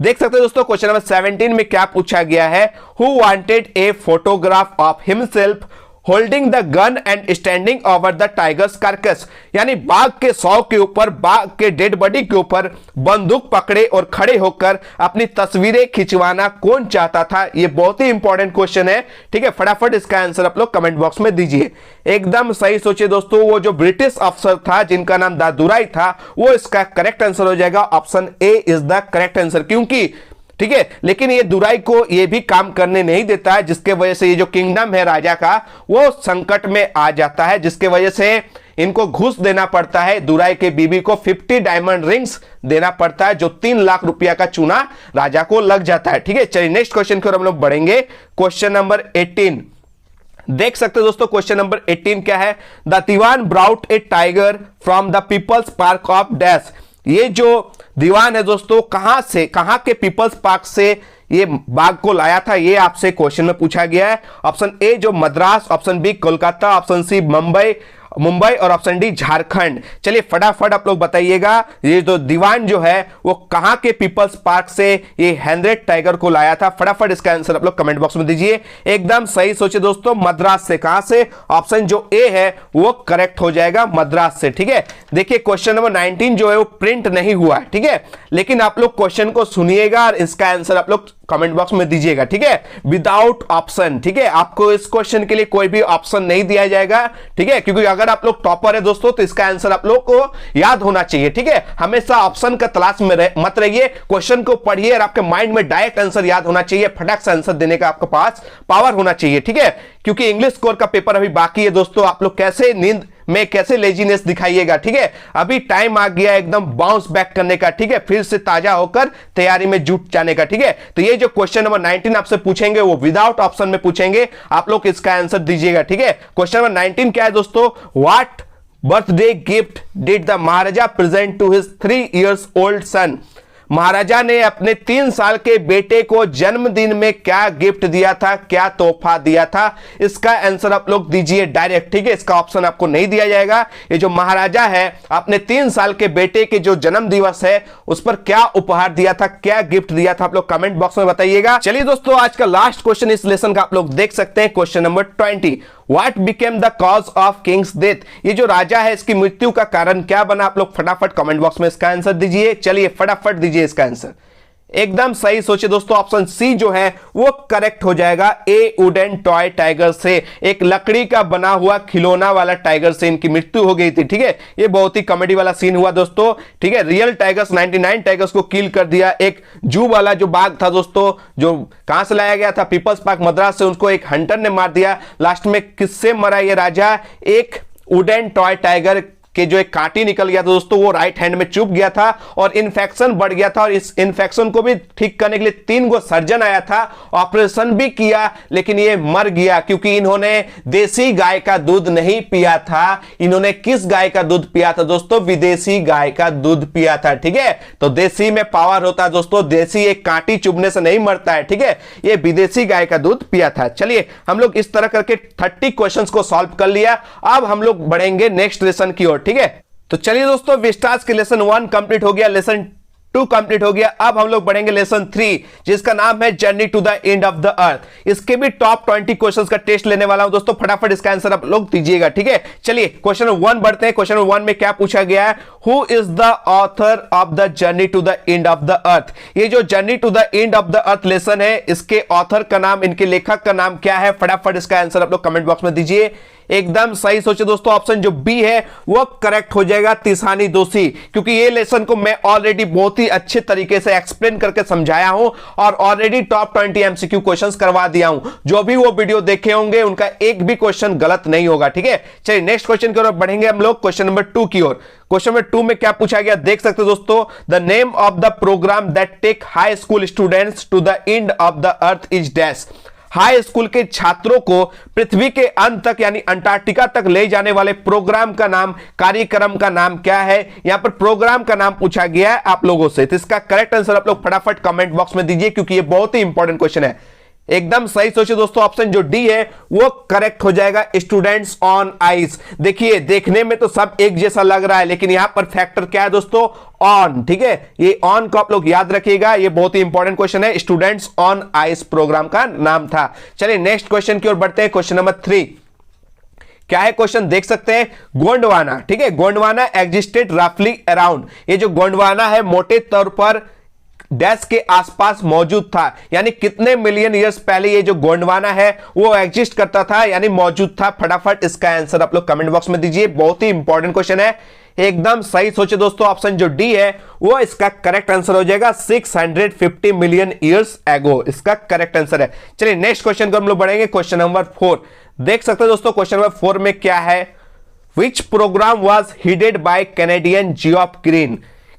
देख सकते हैं दोस्तों। क्वेश्चन नंबर 17 में क्या पूछा गया है, who wanted a photograph of himself holding the gun and standing over the tigers carcass. यानी बाघ के शव के ऊपर, बाघ के डेड बॉडी के ऊपर बंदूक पकड़े और खड़े होकर अपनी तस्वीरें खिंचवाना कौन चाहता था। यह बहुत ही इंपॉर्टेंट क्वेश्चन है। ठीक है, फटाफट इसका आंसर आप लोग कमेंट बॉक्स में दीजिए। एकदम सही सोचिए दोस्तों, वो जो ब्रिटिश अफसर था जिनका नाम दादुराई था, वो इसका करेक्ट आंसर हो जाएगा। Option A is the correct answer. क्योंकि ठीक है, लेकिन ये दुराई को ये भी काम करने नहीं देता है, जिसके वजह से ये जो किंगडम है राजा का वो संकट में आ जाता है, जिसके वजह से इनको घूस देना पड़ता है। दुराई के बीबी को 50 डायमंड रिंग्स देना पड़ता है, जो 3 लाख रुपया का चूना राजा को लग जाता है। ठीक है, चलिए नेक्स्ट क्वेश्चन की ओर हम लोग बढ़ेंगे। क्वेश्चन नंबर 18 देख सकते हो दोस्तों। क्वेश्चन नंबर 18 क्या है, the dewan brought a tiger from the people's park of dash. ये जो दीवान है दोस्तों कहां से, कहां के पीपल्स पार्क से ये बाघ को लाया था, ये आपसे क्वेश्चन में पूछा गया है। ऑप्शन ए जो Madras, option B Kolkata, option C Mumbai और ऑप्शन डी झारखंड। चलिए फटाफट आप लोग बताइएगा, ये जो दीवान जो है वो कहां के पीपल्स पार्क से ये 100 टाइगर को लाया था। फटाफट इसका आंसर आप लोग कमेंट बॉक्स में दीजिए। एकदम सही सोचिए दोस्तों, मद्रास से। कहां से, ऑप्शन जो ए है वो करेक्ट हो जाएगा, मद्रास से। ठीक है, देखिए क्वेश्चन नंबर 19 जो है वो प्रिंट नहीं हुआ है। ठीक है, लेकिन आप लोग क्वेश्चन को सुनिएगा और इसका आंसर आप लोग कमेंट बॉक्स में दीजिएगा। ठीक है, विदाउट ऑप्शन। ठीक है, आपको इस क्वेश्चन के लिए कोई भी ऑप्शन नहीं दिया जाएगा। ठीक है, क्योंकि अगर आप लोग टॉपर है दोस्तों तो इसका आंसर आप लोग को याद होना चाहिए। ठीक है, हमेशा ऑप्शन का तलाश में मत रहिए, क्वेश्चन को पढ़िए और आपके माइंड में डायरेक्ट आंसर याद होना चाहिए, फटाक से आंसर देने का आपके पास पावर होना चाहिए। ठीक है, क्योंकि इंग्लिश कोर का पेपर अभी बाकी है दोस्तों, आप लोग कैसे नींद में कैसे लेजीनेस दिखाइएगा। ठीक है, अभी टाइम आ गया एकदम बाउंस बैक करने का। ठीक है, फिर से ताजा होकर तैयारी में जुट जाने का। ठीक है, तो ये जो क्वेश्चन नंबर 19 आपसे पूछेंगे वो विदाउट ऑप्शन में पूछेंगे, आप लोग इसका आंसर दीजिएगा। ठीक है, क्वेश्चन नंबर 19 क्या है दोस्तों, what birthday gift did the maharaja present to his 3 years old son. Maharaja ने अपने 3 साल के बेटे को जन्मदिन में क्या गिफ्ट दिया था, क्या तोहफा दिया था, इसका आंसर आप लोग दीजिए डायरेक्ट। ठीक है, इसका ऑप्शन आपको नहीं दिया जाएगा। ये जो महाराजा है अपने 3 साल के बेटे के जो जन्म दिवस है उस पर क्या उपहार दिया था, क्या गिफ्ट दिया था, आप लोग कमेंट बॉक्स में बताइएगा। चलिए दोस्तों, आज का लास्ट क्वेश्चन इस लेसन का आप लोग देख सकते हैं। Question number 20, What became the cause of king's death? ये जो राजा है इसकी मृत्यु का कारण क्या बना, आप लोग फटाफट कमेंट बॉक्स में इसका आंसर दीजिए। चलिए फटाफट दीजिए इसका आंसर। एकदम सही सोचिए दोस्तों, ऑप्शन सी जो है वो करेक्ट हो जाएगा। ए वुडन टॉय टाइगर से, एक लकड़ी का बना हुआ खिलौना वाला टाइगर से इनकी मृत्यु हो गई थी। ठीक है, ये बहुत ही कॉमेडी वाला सीन हुआ दोस्तों। ठीक है, रियल टाइगर्स 99 टाइगर्स को किल कर दिया। एक जू वाला जो बाघ था दोस्तों, जो कहां से लाया गया था, पीपल्स पार्क मद्रास से, उनको एक हंटर ने मार दिया। लास्ट में किससे मरा ये राजा, एक वुडन टॉय टाइगर कि जो एक कांटी निकल गया था दोस्तों, वो राइट हैंड में चुभ गया था और इन्फेक्शन बढ़ गया था। और इस इन्फेक्शन को भी ठीक करने के लिए 3 गो सर्जन आया था, ऑपरेशन भी किया, लेकिन ये मर गया क्योंकि इन्होंने देसी गाय का दूध नहीं पिया था। इन्होंने किस गाय का दूध पिया था दोस्तों, विदेशी गाय का दूध पिया था। ठीक है, तो देसी में पावर होता है दोस्तों, देसी एक कांटी चुभने से नहीं मरता है। ठीक है, ये विदेशी गाय का दूध पिया था। चलिए हम लोग इस तरह करके 30 क्वेश्चंस को सॉल्व कर लिया। अब हम लोग बढ़ेंगे नेक्स्ट लेसन की ओर। ठीक है, तो चलिए दोस्तों, विस्टास के लेसन 1 कंप्लीट हो गया। लेसन 2 कंप्लीट हो गया। अब हम लोग बढ़ेंगे लेसन 3 जिसका नाम है journey to the end of the earth. इसके भी टॉप 20 क्वेश्चंस का टेस्ट लेने वाला हूं दोस्तों, फटाफट इसका आंसर आप लोग दीजिएगा, ठीक है। चलिए क्वेश्चन नंबर 1 बढ़ते हैं। क्वेश्चन नंबर 1 में क्या पूछा गया है, who is the author of the journey to the end of the earth. ये जो journey to the end of the earth lesson है, इसके ऑथर का नाम, इनके लेखक का नाम क्या है, फटाफट इसका आंसर आप लोग कमेंट बॉक्स में दीजिए। एकदम सही सोचे दोस्तों, ऑप्शन जो बी है वो करेक्ट हो जाएगा, तिसानी दोषी, क्योंकि ये लेसन को मैं ऑलरेडी बहुत ही अच्छे तरीके से एक्सप्लेन करके समझाया हूं और ऑलरेडी टॉप 20 एमसीक्यू क्वेश्चंस करवा दिया हूं। जो भी वो वीडियो देखे होंगे उनका एक भी क्वेश्चन गलत नहीं होगा, ठीक है। चलिए नेक्स्ट क्वेश्चन की ओर बढ़ेंगे हम लोग, क्वेश्चन नंबर 2 की ओर। क्वेश्चन नंबर 2 में क्या पूछा गया देख सकते हो दोस्तों, the name of the program that take high school students to the end of the earth is dash. High school के छात्रों को पृथ्वी के अंत तक यानी अंटार्कटिका तक ले जाने वाले प्रोग्राम का नाम, कार्यक्रम का नाम क्या है। यहां पर प्रोग्राम का नाम पूछा गया है आप लोगों से, तो इसका करेक्ट आंसर आप लोग फटाफट कमेंट बॉक्स में दीजिए, क्योंकि ये बहुत ही इंपॉर्टेंट क्वेश्चन है। एकदम सही सोचिए दोस्तों, ऑप्शन जो डी है वो करेक्ट हो जाएगा, स्टूडेंट्स ऑन आइस। देखिए देखने में तो सब एक जैसा लग रहा है, लेकिन यहां पर फैक्टर क्या है दोस्तों, ऑन, ठीक है। ये ऑन को आप लोग याद रखिएगा, ये बहुत ही इंपॉर्टेंट क्वेश्चन है। स्टूडेंट्स ऑन आइस प्रोग्राम का नाम था। चलिए नेक्स्ट क्वेश्चन की ओर बढ़ते हैं, क्वेश्चन नंबर 3 क्या है क्वेश्चन देख सकते हैं, गोंडवाना, ठीक है। गोंडवाना एग्जिस्टेड रफली अराउंड। ये जो गोंडवाना है मोटे तौर पर डैश के आसपास मौजूद था, यानी कितने मिलियन ईयर्स पहले ये जो गोंडवाना है वो एग्जिस्ट करता था यानी मौजूद था। फटाफट इसका आंसर आप लोग कमेंट बॉक्स में दीजिए, बहुत ही इंपॉर्टेंट क्वेश्चन है। एकदम सही सोचे दोस्तों, ऑप्शन जो डी है वो इसका करेक्ट आंसर हो जाएगा, 650 मिलियन ईयर्स एगो इसका करेक्ट आंसर है। चलिए नेक्स्ट क्वेश्चन को हम लोग बढ़ेंगे, क्वेश्चन नंबर 4 देख सकते हैं दोस्तों। क्वेश्चन नंबर 4 में क्या है, विच programme was headed by Canadian Geoff green.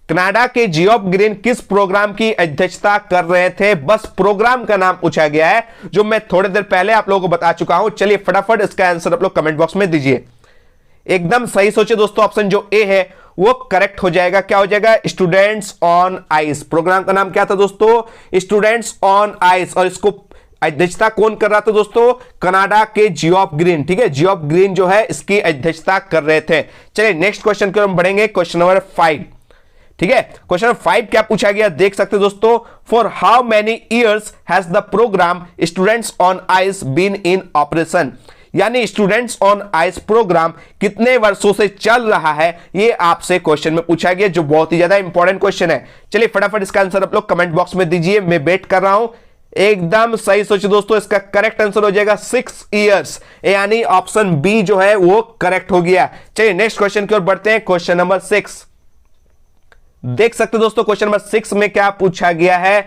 Canada के जियोफ ग्रीन किस प्रोग्राम की अध्यक्षता कर रहे थे, बस प्रोग्राम का नाम पूछा गया है, जो मैं थोड़ी देर पहले आप लोगों को बता चुका हूं। चलिए फटाफट इसका आंसर आप लोग कमेंट बॉक्स में दीजिए। एकदम सही सोचिए दोस्तों, ऑप्शन जो ए है वो करेक्ट हो जाएगा। क्या हो जाएगा, स्टूडेंट्स ऑन आइस। प्रोग्राम का नाम क्या था दोस्तों, स्टूडेंट्स ऑन आइस, और इसको अध्यक्षता कौन कर रहा था दोस्तों, कनाडा के जियोफ ग्रीन, ठीक है। जियोफ ग्रीन जो है इसकी अध्यक्षता कर रहे थे। चलिए नेक्स्ट क्वेश्चन की ओर हम बढ़ेंगे, क्वेश्चन नंबर 5, ठीक है। क्वेश्चन नंबर 5 क्या पूछा गया देख सकते हो दोस्तों, for how many years has the program students on ice been in operation. यानी स्टूडेंट्स ऑन आइस प्रोग्राम कितने वर्षों से चल रहा है, ये आपसे क्वेश्चन में पूछा गया, जो बहुत ही ज्यादा इंपॉर्टेंट क्वेश्चन है। चलिए फटाफट इसका आंसर आप लोग कमेंट बॉक्स में दीजिए, मैं वेट कर रहा हूं। एकदम सही सोचिए दोस्तों, इसका करेक्ट आंसर हो जाएगा 6 इयर्स, यानी ऑप्शन बी जो है वो करेक्ट हो गया। चलिए नेक्स्ट क्वेश्चन की ओर बढ़ते हैं, क्वेश्चन नंबर 6 देख सकते हो दोस्तों। क्वेश्चन नंबर 6 में क्या पूछा गया है,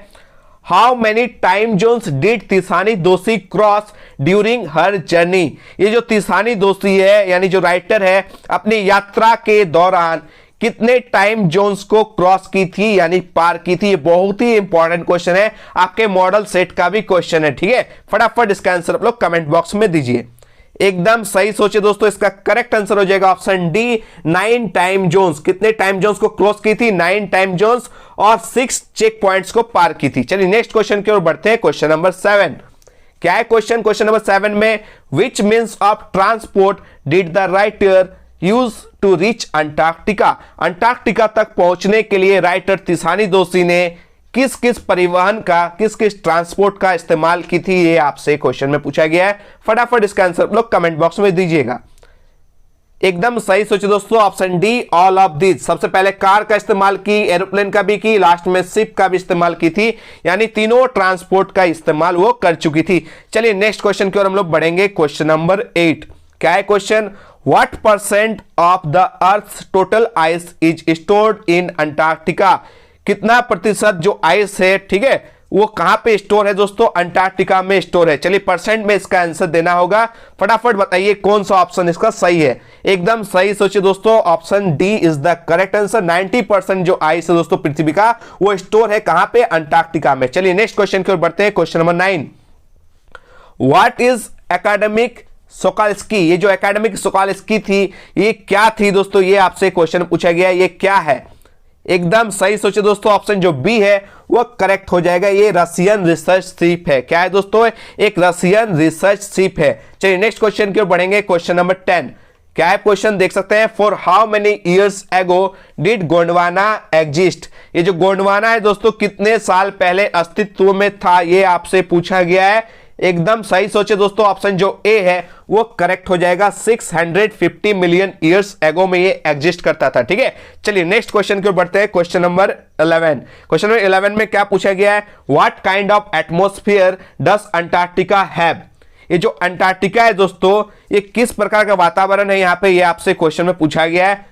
how many time zones did Tishani Doshi cross during her journey. ये जो तिसानी दोषी है यानी जो राइटर है, अपनी यात्रा के दौरान कितने टाइम जोन्स को क्रॉस की थी यानी पार की थी। ये बहुत ही इंपॉर्टेंट क्वेश्चन है, आपके मॉडल सेट का भी क्वेश्चन है, ठीक है। फटाफट इसका आंसर आप लोग कमेंट बॉक्स में दीजिए। एकदम सही सोचे दोस्तों, इसका करेक्ट आंसर हो जाएगा ऑप्शन डी, 9 टाइम जोन्स। कितने टाइम जोन्स को क्रॉस की थी, 9 टाइम जोन्स, और 6 चेक पॉइंट्स को पार की थी। चलिए नेक्स्ट क्वेश्चन की ओर बढ़ते हैं, क्वेश्चन नंबर 7 क्या है क्वेश्चन, क्वेश्चन नंबर 7 में which means of transport did the writer use to reach Antarctica. Antarctica तक पहुंचने के लिए राइटर तिसानी दोषी ने किस किस परिवहन का, किस किस ट्रांसपोर्ट का इस्तेमाल की थी, ये आपसे क्वेश्चन में पूछा गया है। फटाफट इसका आंसर आप लोग कमेंट बॉक्स में दीजिएगा। एकदम सही सोचिए दोस्तों, option D, all of this. सबसे पहले कार का इस्तेमाल की, एरोप्लेन का भी की, लास्ट में शिप का भी इस्तेमाल की थी, यानी तीनों ट्रांसपोर्ट का इस्तेमाल वो कर चुकी थी। चलिए नेक्स्ट क्वेश्चन की ओर हम लोग बढ़ेंगे, क्वेश्चन नंबर 8 क्या है question, what percent of the earth total ice is stored in Antarctica. कितना प्रतिशत जो आइस है, ठीक है, वो कहां पे स्टोर है दोस्तों, अंटार्कटिका में स्टोर है। चलिए परसेंट में इसका आंसर देना होगा, फटाफट बताइए कौन सा ऑप्शन इसका सही है। एकदम सही सोचिए दोस्तों, option D is the correct answer. 90% जो आइस है दोस्तों पृथ्वी का, वो स्टोर है कहां पे, अंटार्कटिका में। चलिए नेक्स्ट क्वेश्चन की ओर बढ़ते हैं, question number 9 what is academic Sokalski. ये जो एकेडमिक सोकाल्स्की थी ये क्या थी दोस्तों, ये आपसे क्वेश्चन पूछा गया, ये क्या है। एकदम सही सोचे दोस्तों, ऑप्शन जो बी है वो करेक्ट हो जाएगा, ये रशियन रिसर्च शिप है। क्या है दोस्तों, एक रशियन रिसर्च शिप है। चलिए नेक्स्ट क्वेश्चन की ओर बढ़ेंगे, क्वेश्चन नंबर 10 क्या है क्वेश्चन, देख सकते हैं। For how many years ago did Gondwana exist. ये जो गोंडवाना है दोस्तों कितने साल पहले अस्तित्व में था, ये आपसे पूछा गया है। एकदम सही सोचे दोस्तों, ऑप्शन जो ए है वो करेक्ट हो जाएगा। 650 मिलियन ईयर्स एगो में ये एग्जिस्ट करता था। ठीक है, चलिए नेक्स्ट क्वेश्चन की ओर बढ़ते हैं। Question number 11। क्वेश्चन नंबर 11 में क्या पूछा गया है, what kind of atmosphere does Antarctica have. ये जो अंटार्कटिका है दोस्तों, ये किस प्रकार का वातावरण है यहाँ पे, ये आपसे क्वेश्चन में पूछा गया है।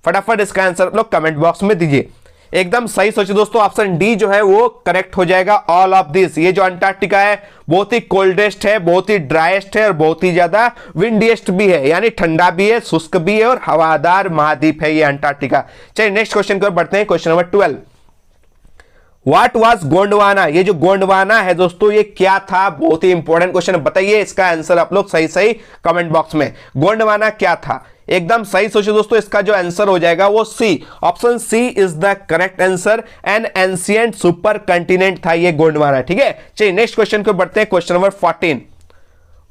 फटाफट इसका आंसर आप लोग कमेंट बॉक्स में दीजिए। एकदम सही सोचिए दोस्तों, ऑप्शन डी जो है वो करेक्ट हो जाएगा, ऑल ऑफ दिस। ये जो अंटार्कटिका है बहुत ही कोल्डेस्ट है, बहुत ही ड्राइएस्ट है और बहुत ही ज्यादा विंडिएस्ट भी है, यानी ठंडा भी है, शुष्क भी है और हवादार महाद्वीप है ये अंटार्कटिका। चलिए नेक्स्ट क्वेश्चन की ओर बढ़ते हैं। Question number 12। What was Gondwana. ये जो गोंडवाना है दोस्तों ये क्या था, बहुत ही इंपॉर्टेंट क्वेश्चन, बताइए इसका आंसर आप लोग सही सही कमेंट बॉक्स में। गोंडवाना क्या था, एकदम सही सोचिए दोस्तों, इसका जो आंसर हो जाएगा वो C, option C is the correct answer. An ancient super continent था ये गोंडवाना। ठीक है, चलिए नेक्स्ट क्वेश्चन को बढ़ते हैं। Question number 14।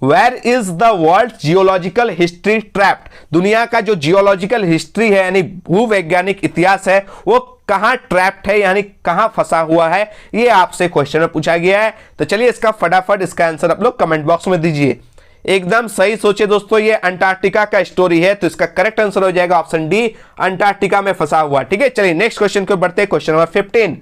Where is the world geological history trapped. दुनिया का जो जियोलॉजिकल हिस्ट्री है यानी भूवैज्ञानिक इतिहास है वो कहां ट्रैप्ड है, यानी कहां फंसा हुआ है, ये आपसे क्वेश्चन में पूछा गया है। तो चलिए इसका फटाफट इसका आंसर आप लोग कमेंट बॉक्स में दीजिए। एकदम सही सोचे दोस्तों, ये अंटार्कटिका का स्टोरी है, तो इसका करेक्ट आंसर हो जाएगा ऑप्शन डी, अंटार्कटिका में फंसा हुआ। ठीक है, चलिए नेक्स्ट क्वेश्चन को बढ़ते हैं। Question number 15।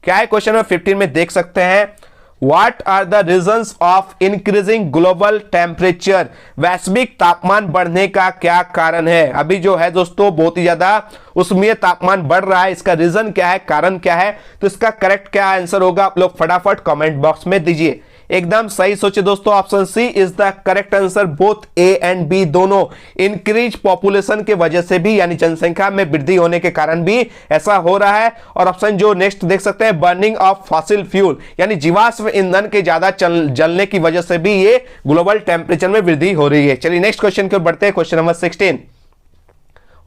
क्या है क्वेश्चन नंबर 15 में, देख सकते हैं। What are the reasons of increasing global temperature? वैश्विक तापमान बढ़ने का क्या कारण है। अभी जो है दोस्तों बहुत ही ज्यादा उष्मीय तापमान बढ़ रहा है, इसका रीजन क्या है, कारण क्या है, तो इसका करेक्ट क्या आंसर होगा आप लोग फटाफट कमेंट बॉक्स में दीजिए। एकदम सही सोचे दोस्तों, option C is the correct answer. Both A and B दोनों इंक्रीज पॉपुलेशन के वजह से भी, यानी जनसंख्या में वृद्धि होने के कारण भी ऐसा हो रहा है। और ऑप्शन जो नेक्स्ट देख सकते हैं, बर्निंग ऑफ फॉसिल फ्यूल, यानी जीवाश्म ईंधन के ज्यादा जलने की वजह से भी ये ग्लोबल टेम्परेचर में वृद्धि हो रही है। चलिए नेक्स्ट क्वेश्चन की ओर बढ़ते हैं। Question number 16।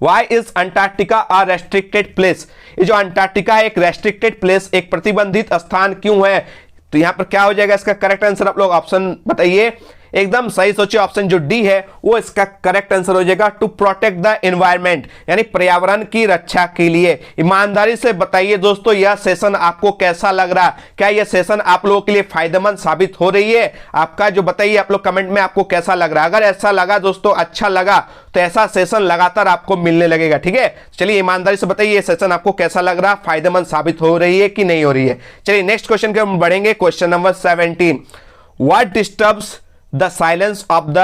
Why is Antarctica a restricted place? ये जो अंटार्कटिका एक रेस्ट्रिक्टेड प्लेस, एक प्रतिबंधित स्थान क्यों है, तो यहां पर क्या हो जाएगा इसका करेक्ट आंसर, आप लोग ऑप्शन बताइए। एकदम सही सोचिए, ऑप्शन जो डी है वो इसका करेक्ट आंसर हो जाएगा, टू प्रोटेक्ट द एनवायरनमेंट, यानी पर्यावरण की रक्षा के लिए। ईमानदारी से बताइए दोस्तों, यह सेशन आपको कैसा लग रहा, क्या यह सेशन आप लोगों के लिए फायदेमंद साबित हो रही है, आपका जो बताइए आप लोग कमेंट में आपको कैसा लग रहा। अगर ऐसा लगा दोस्तों, अच्छा लगा, तो ऐसा सेशन लगातार आपको मिलने लगेगा। ठीक है, चलिए ईमानदारी से बताइए ये सेशन आपको कैसा लग रहा, फायदेमंद साबित हो रही है कि नहीं हो रही है। चलिए नेक्स्ट क्वेश्चन के हम बढ़ेंगे। Question number 17। What disturbs the silence of the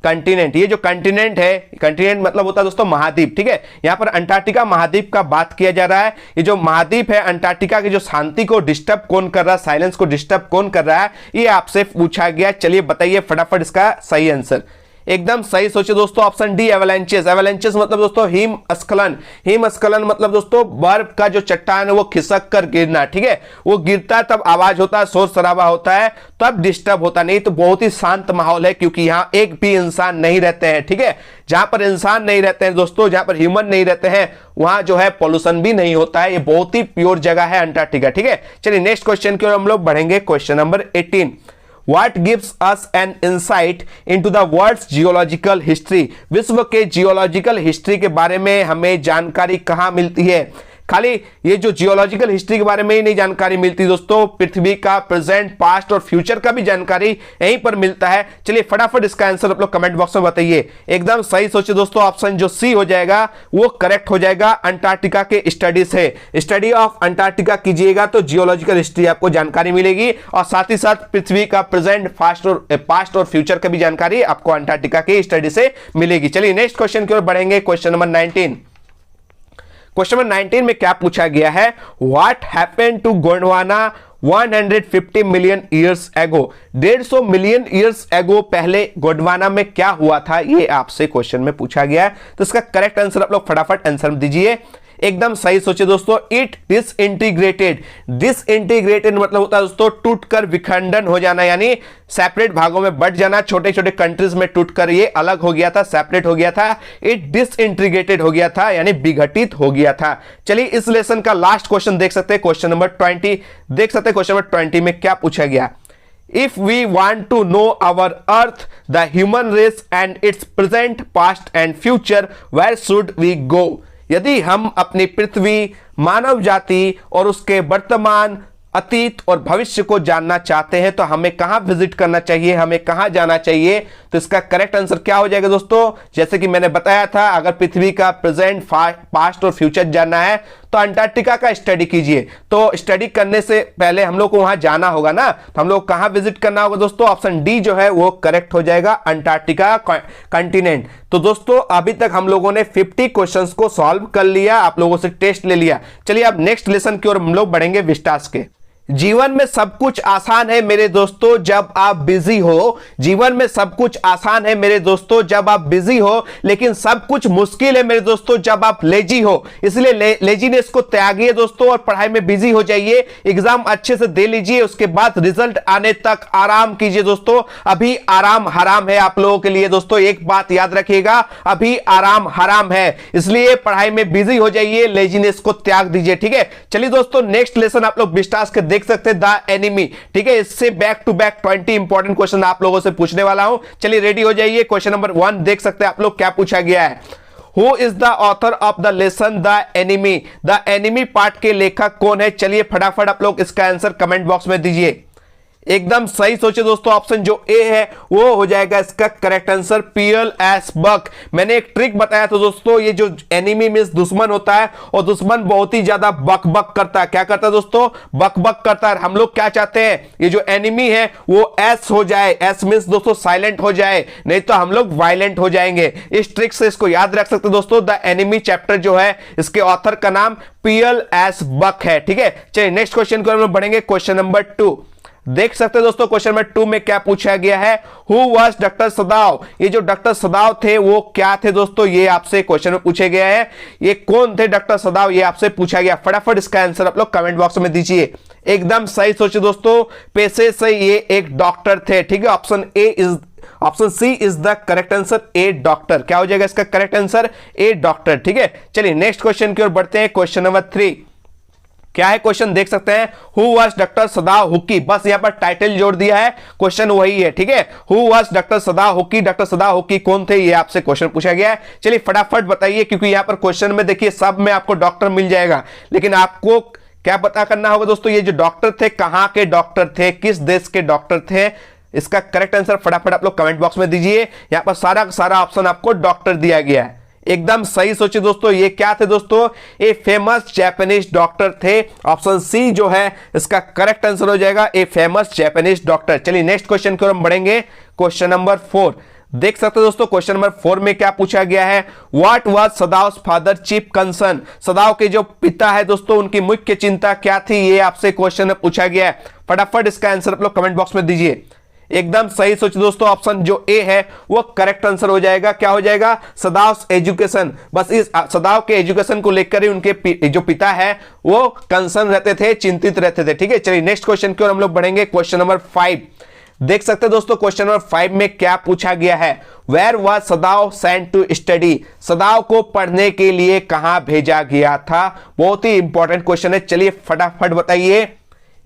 continent. ये जो कंटिनेंट है, कंटिनेंट मतलब होता है दोस्तों महाद्वीप। ठीक है, यहां पर अंटार्कटिका महाद्वीप का बात किया जा रहा है। ये जो महाद्वीप है अंटार्कटिका की, जो शांति को डिस्टर्ब कौन कर रहा है, साइलेंस को डिस्टर्ब कौन कर रहा है, ये आपसे पूछा गया। चलिए बताइए फटाफट इसका सही आंसर। एकदम सही सोचिए दोस्तों, ऑप्शन डी, एवलांचेस। एवलांचेस मतलब दोस्तों हिमस्खलन। हिमस्खलन मतलब दोस्तों बर्फ का जो चट्टान है वो खिसक कर गिरना। ठीक है, वो गिरता है तब आवाज होता है, शोर शराबा होता है, तब डिस्टर्ब होता, नहीं तो बहुत ही शांत माहौल है, क्योंकि यहाँ एक भी इंसान नहीं रहते हैं। ठीक है, जहां पर इंसान नहीं रहते हैं दोस्तों, जहां पर ह्यूमन नहीं रहते हैं, वहां जो है पोल्यूशन भी नहीं होता है। ये बहुत ही प्योर जगह है अंटार्कटिका। ठीक है, चलिए नेक्स्ट क्वेश्चन की ओर हम लोग बढ़ेंगे। Question number 18। What gives us an insight into the world's geological history? विश्व के जियोलॉजिकल हिस्ट्री के बारे में हमें जानकारी कहां मिलती है। खाली ये जो जियोलॉजिकल हिस्ट्री के बारे में ही नहीं जानकारी मिलती दोस्तों, पृथ्वी का प्रेजेंट, पास्ट और फ्यूचर का भी जानकारी यहीं पर मिलता है। चलिए फटाफट इसका आंसर आप लोग कमेंट बॉक्स में बताइए। एकदम सही सोचिए दोस्तों, ऑप्शन जो सी हो जाएगा वो करेक्ट हो जाएगा। अंटार्कटिका के स्टडी से, स्टडी ऑफ अंटार्कटिका कीजिएगा तो जियोलॉजिकल हिस्ट्री आपको जानकारी मिलेगी, और साथ ही साथ पृथ्वी का प्रेजेंट, पास्ट और फ्यूचर का भी जानकारी आपको अंटार्कटिका के स्टडी से मिलेगी। चलिए नेक्स्ट क्वेश्चन की ओर बढ़ेंगे। Question number 19। क्वेश्चन नंबर 19 में क्या पूछा गया है, what happened to Gondwana 150 million years ago. 150 million years एगो पहले गोंडवाना में क्या हुआ था, ये आपसे क्वेश्चन में पूछा गया है। तो इसका करेक्ट आंसर आप लोग फटाफट आंसर दीजिए। एकदम सही सोचिए दोस्तों, इट डिसइंटीग्रेटेड। डिसइंटीग्रेटेड मतलब होता है दोस्तों टूटकर विखंडन हो जाना, यानी सेपरेट भागों में बट जाना, छोटे छोटे कंट्रीज में टूटकर ये अलग हो गया था, सेपरेट हो गया था। इट डिसइंटीग्रेटेड हो गया था, यानी विघटित हो गया था। चलिए इस लेसन का लास्ट क्वेश्चन देख सकते हैं, क्वेश्चन नंबर 20 देख सकते हैं। क्वेश्चन नंबर 20 में क्या पूछा गया, if we want to know our earth, the human race and its present, past and future, where should we go? यदि हम अपनी पृथ्वी, मानव जाति और उसके वर्तमान, अतीत और भविष्य को जानना चाहते हैं तो हमें कहां विजिट करना चाहिए, हमें कहां जाना चाहिए? तो इसका करेक्ट आंसर क्या हो जाएगा दोस्तों? जैसे कि मैंने बताया था, अगर पृथ्वी का प्रेजेंट, पास्ट और फ्यूचर जानना है तो अंटार्कटिका का स्टडी कीजिए। तो स्टडी करने से पहले हम लोग को वहां जाना होगा ना, तो हम लोग कहां विजिट करना होगा दोस्तों? ऑप्शन डी जो है वो करेक्ट हो जाएगा, अंटार्कटिका कंटिनेंट। तो दोस्तों अभी तक हम लोगों ने 50 क्वेश्चंस को सॉल्व कर लिया, आप लोगों से टेस्ट ले लिया। चलिए अब नेक्स्ट लेसन की ओर हम लोग बढ़ेंगे विस्टास के। जीवन में सब कुछ आसान है मेरे दोस्तों जब आप बिजी हो। जीवन में सब कुछ आसान है मेरे दोस्तों जब आप बिजी हो, लेकिन सब कुछ मुश्किल है मेरे दोस्तों जब आप लेजी हो। इसलिए लेजीनेस को त्यागिए दोस्तों और पढ़ाई में बिजी हो जाइए। एग्जाम अच्छे से दे लीजिए, उसके बाद रिजल्ट आने तक आराम कीजिए दोस्तों। अभी आराम हराम है आप लोगों के लिए दोस्तों, एक बात याद रखिएगा, अभी आराम हराम है। इसलिए पढ़ाई में बिजी हो जाइए, लेजीनेस को त्याग दीजिए, ठीक है। चलिए दोस्तों नेक्स्ट लेसन आप लोग विस्टास के देख सकते हैं, द एनिमी, ठीक है। इससे back to back 20 important question आप लोगों से पूछने वाला हूं। चलिए रेडी हो जाइए। क्वेश्चन नंबर 1 देख सकते हैं आप लोग क्या पूछा गया है। Who is the author of the lesson the enemy? The enemy part के लेखक कौन है? चलिए फटाफट आप लोग इसका आंसर कमेंट बॉक्स में दीजिए। एकदम सही सोचे दोस्तों, ऑप्शन जो ए है वो हो जाएगा इसका correct answer, Pearl S Buck. मैंने एक ट्रिक बताया था दोस्तों, ये जो एनिमी मींस दुश्मन होता है और दुश्मन बहुत ही ज्यादा बक बक करता है। क्या करता है दोस्तों? बक बक करता है। हम लोग क्या चाहते हैं, ये जो एनिमी है वो एस हो जाए। एस मींस दोस्तों साइलेंट हो जाए, नहीं तो हम लोग वायलेंट हो जाएंगे। इस ट्रिक से इसको याद रख सकते दोस्तों। द एनिमी चैप्टर जो है इसके ऑथर का नाम पीएल एस बक है, ठीक है। चलिए नेक्स्ट क्वेश्चन को हम लोग बढ़ेंगे। क्वेश्चन नंबर 2 देख सकते हैं दोस्तों, क्वेश्चन नंबर 2 में क्या पूछा गया है। Who was doctor सदाव? ये जो डॉक्टर सदाव थे वो क्या थे दोस्तों, ये आपसे क्वेश्चन में पूछे गया है। ये कौन थे डॉक्टर सदाव, ये आपसे पूछा गया। फटाफट इसका आंसर आप लोग कमेंट बॉक्स में दीजिए। एकदम सही सोचे दोस्तों, पेशे से ये एक डॉक्टर थे, ठीक है। Option C is the correct answer, a doctor. क्या हो जाएगा इसका करेक्ट आंसर? ए डॉक्टर, ठीक है। चलिए नेक्स्ट क्वेश्चन की ओर बढ़ते हैं। क्वेश्चन नंबर 3 क्या है क्वेश्चन देख सकते हैं। Who was doctor Sadao Hoki? बस यहां पर टाइटल जोड़ दिया है, क्वेश्चन वही है, ठीक है। Who was doctor Sadao Hoki? Doctor Sadao Hoki कौन थे, ये आपसे क्वेश्चन पूछा गया है। चलिए फटाफट बताइए, क्योंकि यहां पर क्वेश्चन में देखिए सब में आपको डॉक्टर मिल जाएगा, लेकिन आपको क्या पता करना होगा दोस्तों, ये जो डॉक्टर थे कहां के डॉक्टर थे, किस देश के डॉक्टर थे। इसका करेक्ट आंसर फटाफट आप लोग कमेंट बॉक्स में दीजिए। यहां पर सारा ऑप्शन आपको डॉक्टर दिया गया है। एकदम सही सोचिए दोस्तों, ये क्या थे दोस्तों, ए फेमस जापानीज डॉक्टर थे। ऑप्शन सी जो है इसका करेक्ट आंसर हो जाएगा, ए फेमस जापानीज डॉक्टर। चलिए नेक्स्ट क्वेश्चन की ओर हम बढ़ेंगे। क्वेश्चन नंबर 4 देख सकते हो दोस्तों, क्वेश्चन नंबर 4 में क्या पूछा गया है। What was Sadao's father chief concern? Sadao के जो पिता है दोस्तों उनकी मुख्य चिंता क्या थी, ये आपसे क्वेश्चन में पूछा गया है। फटाफट इसका आंसर आप लोग कमेंट बॉक्स में दीजिए। एकदम सही सोचिए दोस्तों, ऑप्शन जो ए है वो करेक्ट आंसर हो जाएगा। क्या हो जाएगा? सदाव्स एजुकेशन। बस इस सदाव के एजुकेशन को लेकर ही उनके जो पिता है वो कंसर्न रहते थे, चिंतित रहते थे, ठीक है। चलिए नेक्स्ट क्वेश्चन की ओर हम लोग बढ़ेंगे। क्वेश्चन नंबर 5 देख सकते हैं दोस्तों, क्वेश्चन नंबर 5 में क्या पूछा गया है। Where was Sadao sent to study? Sadao को पढ़ने के लिए कहां भेजा गया था? बहुत ही इंपॉर्टेंट क्वेश्चन है। चलिए फटाफट बताइए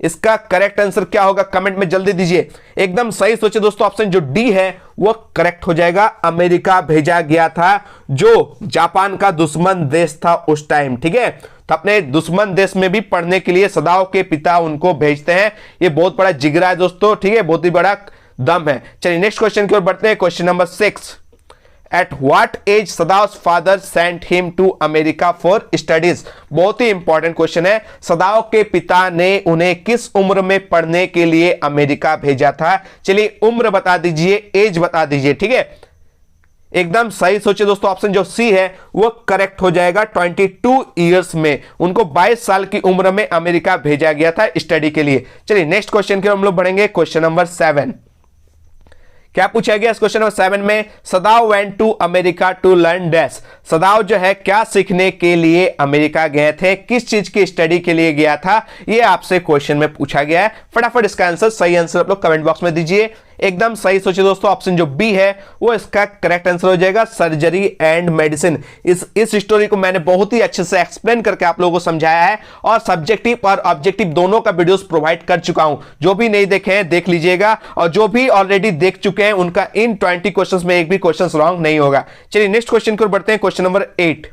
इसका करेक्ट आंसर क्या होगा, कमेंट में जल्दी दीजिए। एकदम सही सोचिए दोस्तों, ऑप्शन जो डी है वो करेक्ट हो जाएगा। अमेरिका भेजा गया था, जो जापान का दुश्मन देश था उस टाइम, ठीक है। तो अपने दुश्मन देश में भी पढ़ने के लिए सदाव के पिता उनको भेजते हैं। ये बहुत बड़ा जिगरा है दोस्तों, ठीक है, बहुत ही बड़ा दम है। चलिए नेक्स्ट क्वेश्चन की ओर बढ़ते हैं। Question number 6 at what age Sadao's father sent him to America for studies? बहुत ही इंपॉर्टेंट क्वेश्चन है। सदाव के पिता ने उन्हें किस उम्र में पढ़ने के लिए अमेरिका भेजा था? चलिए उम्र बता दीजिए, एज बता दीजिए, ठीक है। एकदम सही सोचिए दोस्तों, ऑप्शन जो सी है वो करेक्ट हो जाएगा। 22 ईयर्स में उनको 22 साल की उम्र में अमेरिका भेजा गया था स्टडी के लिए। चलिए नेक्स्ट क्वेश्चन की ओर हम लोग बढ़ेंगे। क्वेश्चन नंबर 7 क्या पूछा गया इस क्वेश्चन नंबर 7 में। Sadao went to America to learn dash? Sadao जो है क्या सीखने के लिए अमेरिका गए थे, किस चीज की स्टडी के लिए गया था, ये आपसे क्वेश्चन में पूछा गया है। फटाफट इसका आंसर, सही आंसर आप लोग कमेंट बॉक्स में दीजिए। एकदम सही सोचिए दोस्तों, ऑप्शन जो बी है वो इसका करेक्ट आंसर हो जाएगा, सर्जरी एंड मेडिसिन। इस स्टोरी को मैंने बहुत ही अच्छे से एक्सप्लेन करके आप लोगों को समझाया है और सब्जेक्टिव और ऑब्जेक्टिव दोनों का वीडियोस प्रोवाइड कर चुका हूं। जो भी नहीं देखे हैं देख लीजिएगा, और जो भी ऑलरेडी देख चुके हैं उनका इन 20 क्वेश्चंस में एक भी क्वेश्चन रॉन्ग नहीं होगा। चलिए नेक्स्ट क्वेश्चन की ओर बढ़ते हैं, question number 8।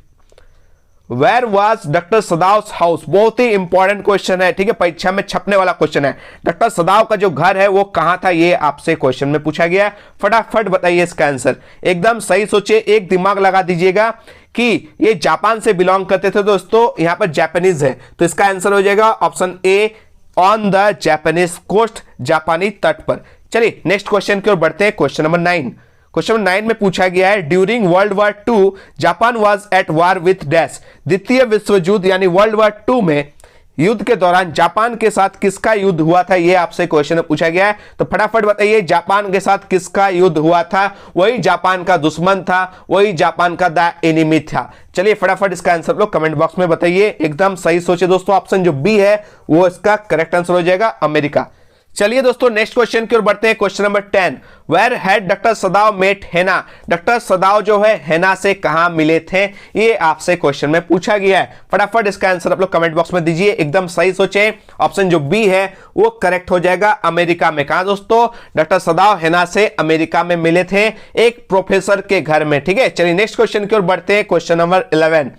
Where was doctor सदाव house? बहुत ही इंपॉर्टेंट क्वेश्चन है, ठीक है, परीक्षा में छपने वाला क्वेश्चन है। डॉक्टर सदाव का जो घर है वो कहां था, ये आपसे क्वेश्चन में पूछा गया है। फटाफट बताइए इसका आंसर। एकदम सही सोचिए, एक दिमाग लगा दीजिएगा कि ये जापान से बिलोंग करते थे दोस्तों, यहां पर जापानीज है, तो इसका आंसर हो जाएगा option A, on the Japanese coast, जापानी तट पर। चलिए नेक्स्ट क्वेश्चन की ओर बढ़ते हैं, क्वेश्चन नंबर 9। क्वेश्चन नंबर 9 में पूछा गया है, during world war 2 Japan was at war with dash. द्वितीय विश्व युद्ध यानी वर्ल्ड वॉर 2 में युद्ध के दौरान जापान के साथ किसका युद्ध हुआ था, यह आपसे क्वेश्चन में पूछा गया है। तो फटाफट बताइए, जापान के साथ किसका युद्ध हुआ था? वही जापान का दुश्मन था, वही जापान का द एनिमी था। चलिए फटाफट इसका आंसर लोग कमेंट बॉक्स में बताइए। एकदम सही सोचिए दोस्तों, ऑप्शन जो बी है वो इसका करेक्ट आंसर हो जाएगा, अमेरिका। चलिए दोस्तों नेक्स्ट क्वेश्चन की ओर बढ़ते हैं, question number 10। Where had doctor Sadao met Hana? Doctor Sadao जो है हेना से कहां मिले थे, ये आपसे क्वेश्चन में पूछा गया है। फटाफट इसका आंसर आप लोग कमेंट बॉक्स में दीजिए। एकदम सही सोचें, ऑप्शन जो बी है वो करेक्ट हो जाएगा, अमेरिका में। कहां दोस्तों? डॉक्टर सदाव हेना से अमेरिका में मिले थे, एक प्रोफेसर के घर में, ठीक है। चलिए नेक्स्ट क्वेश्चन की ओर बढ़ते हैं, क्वेश्चन नंबर 11।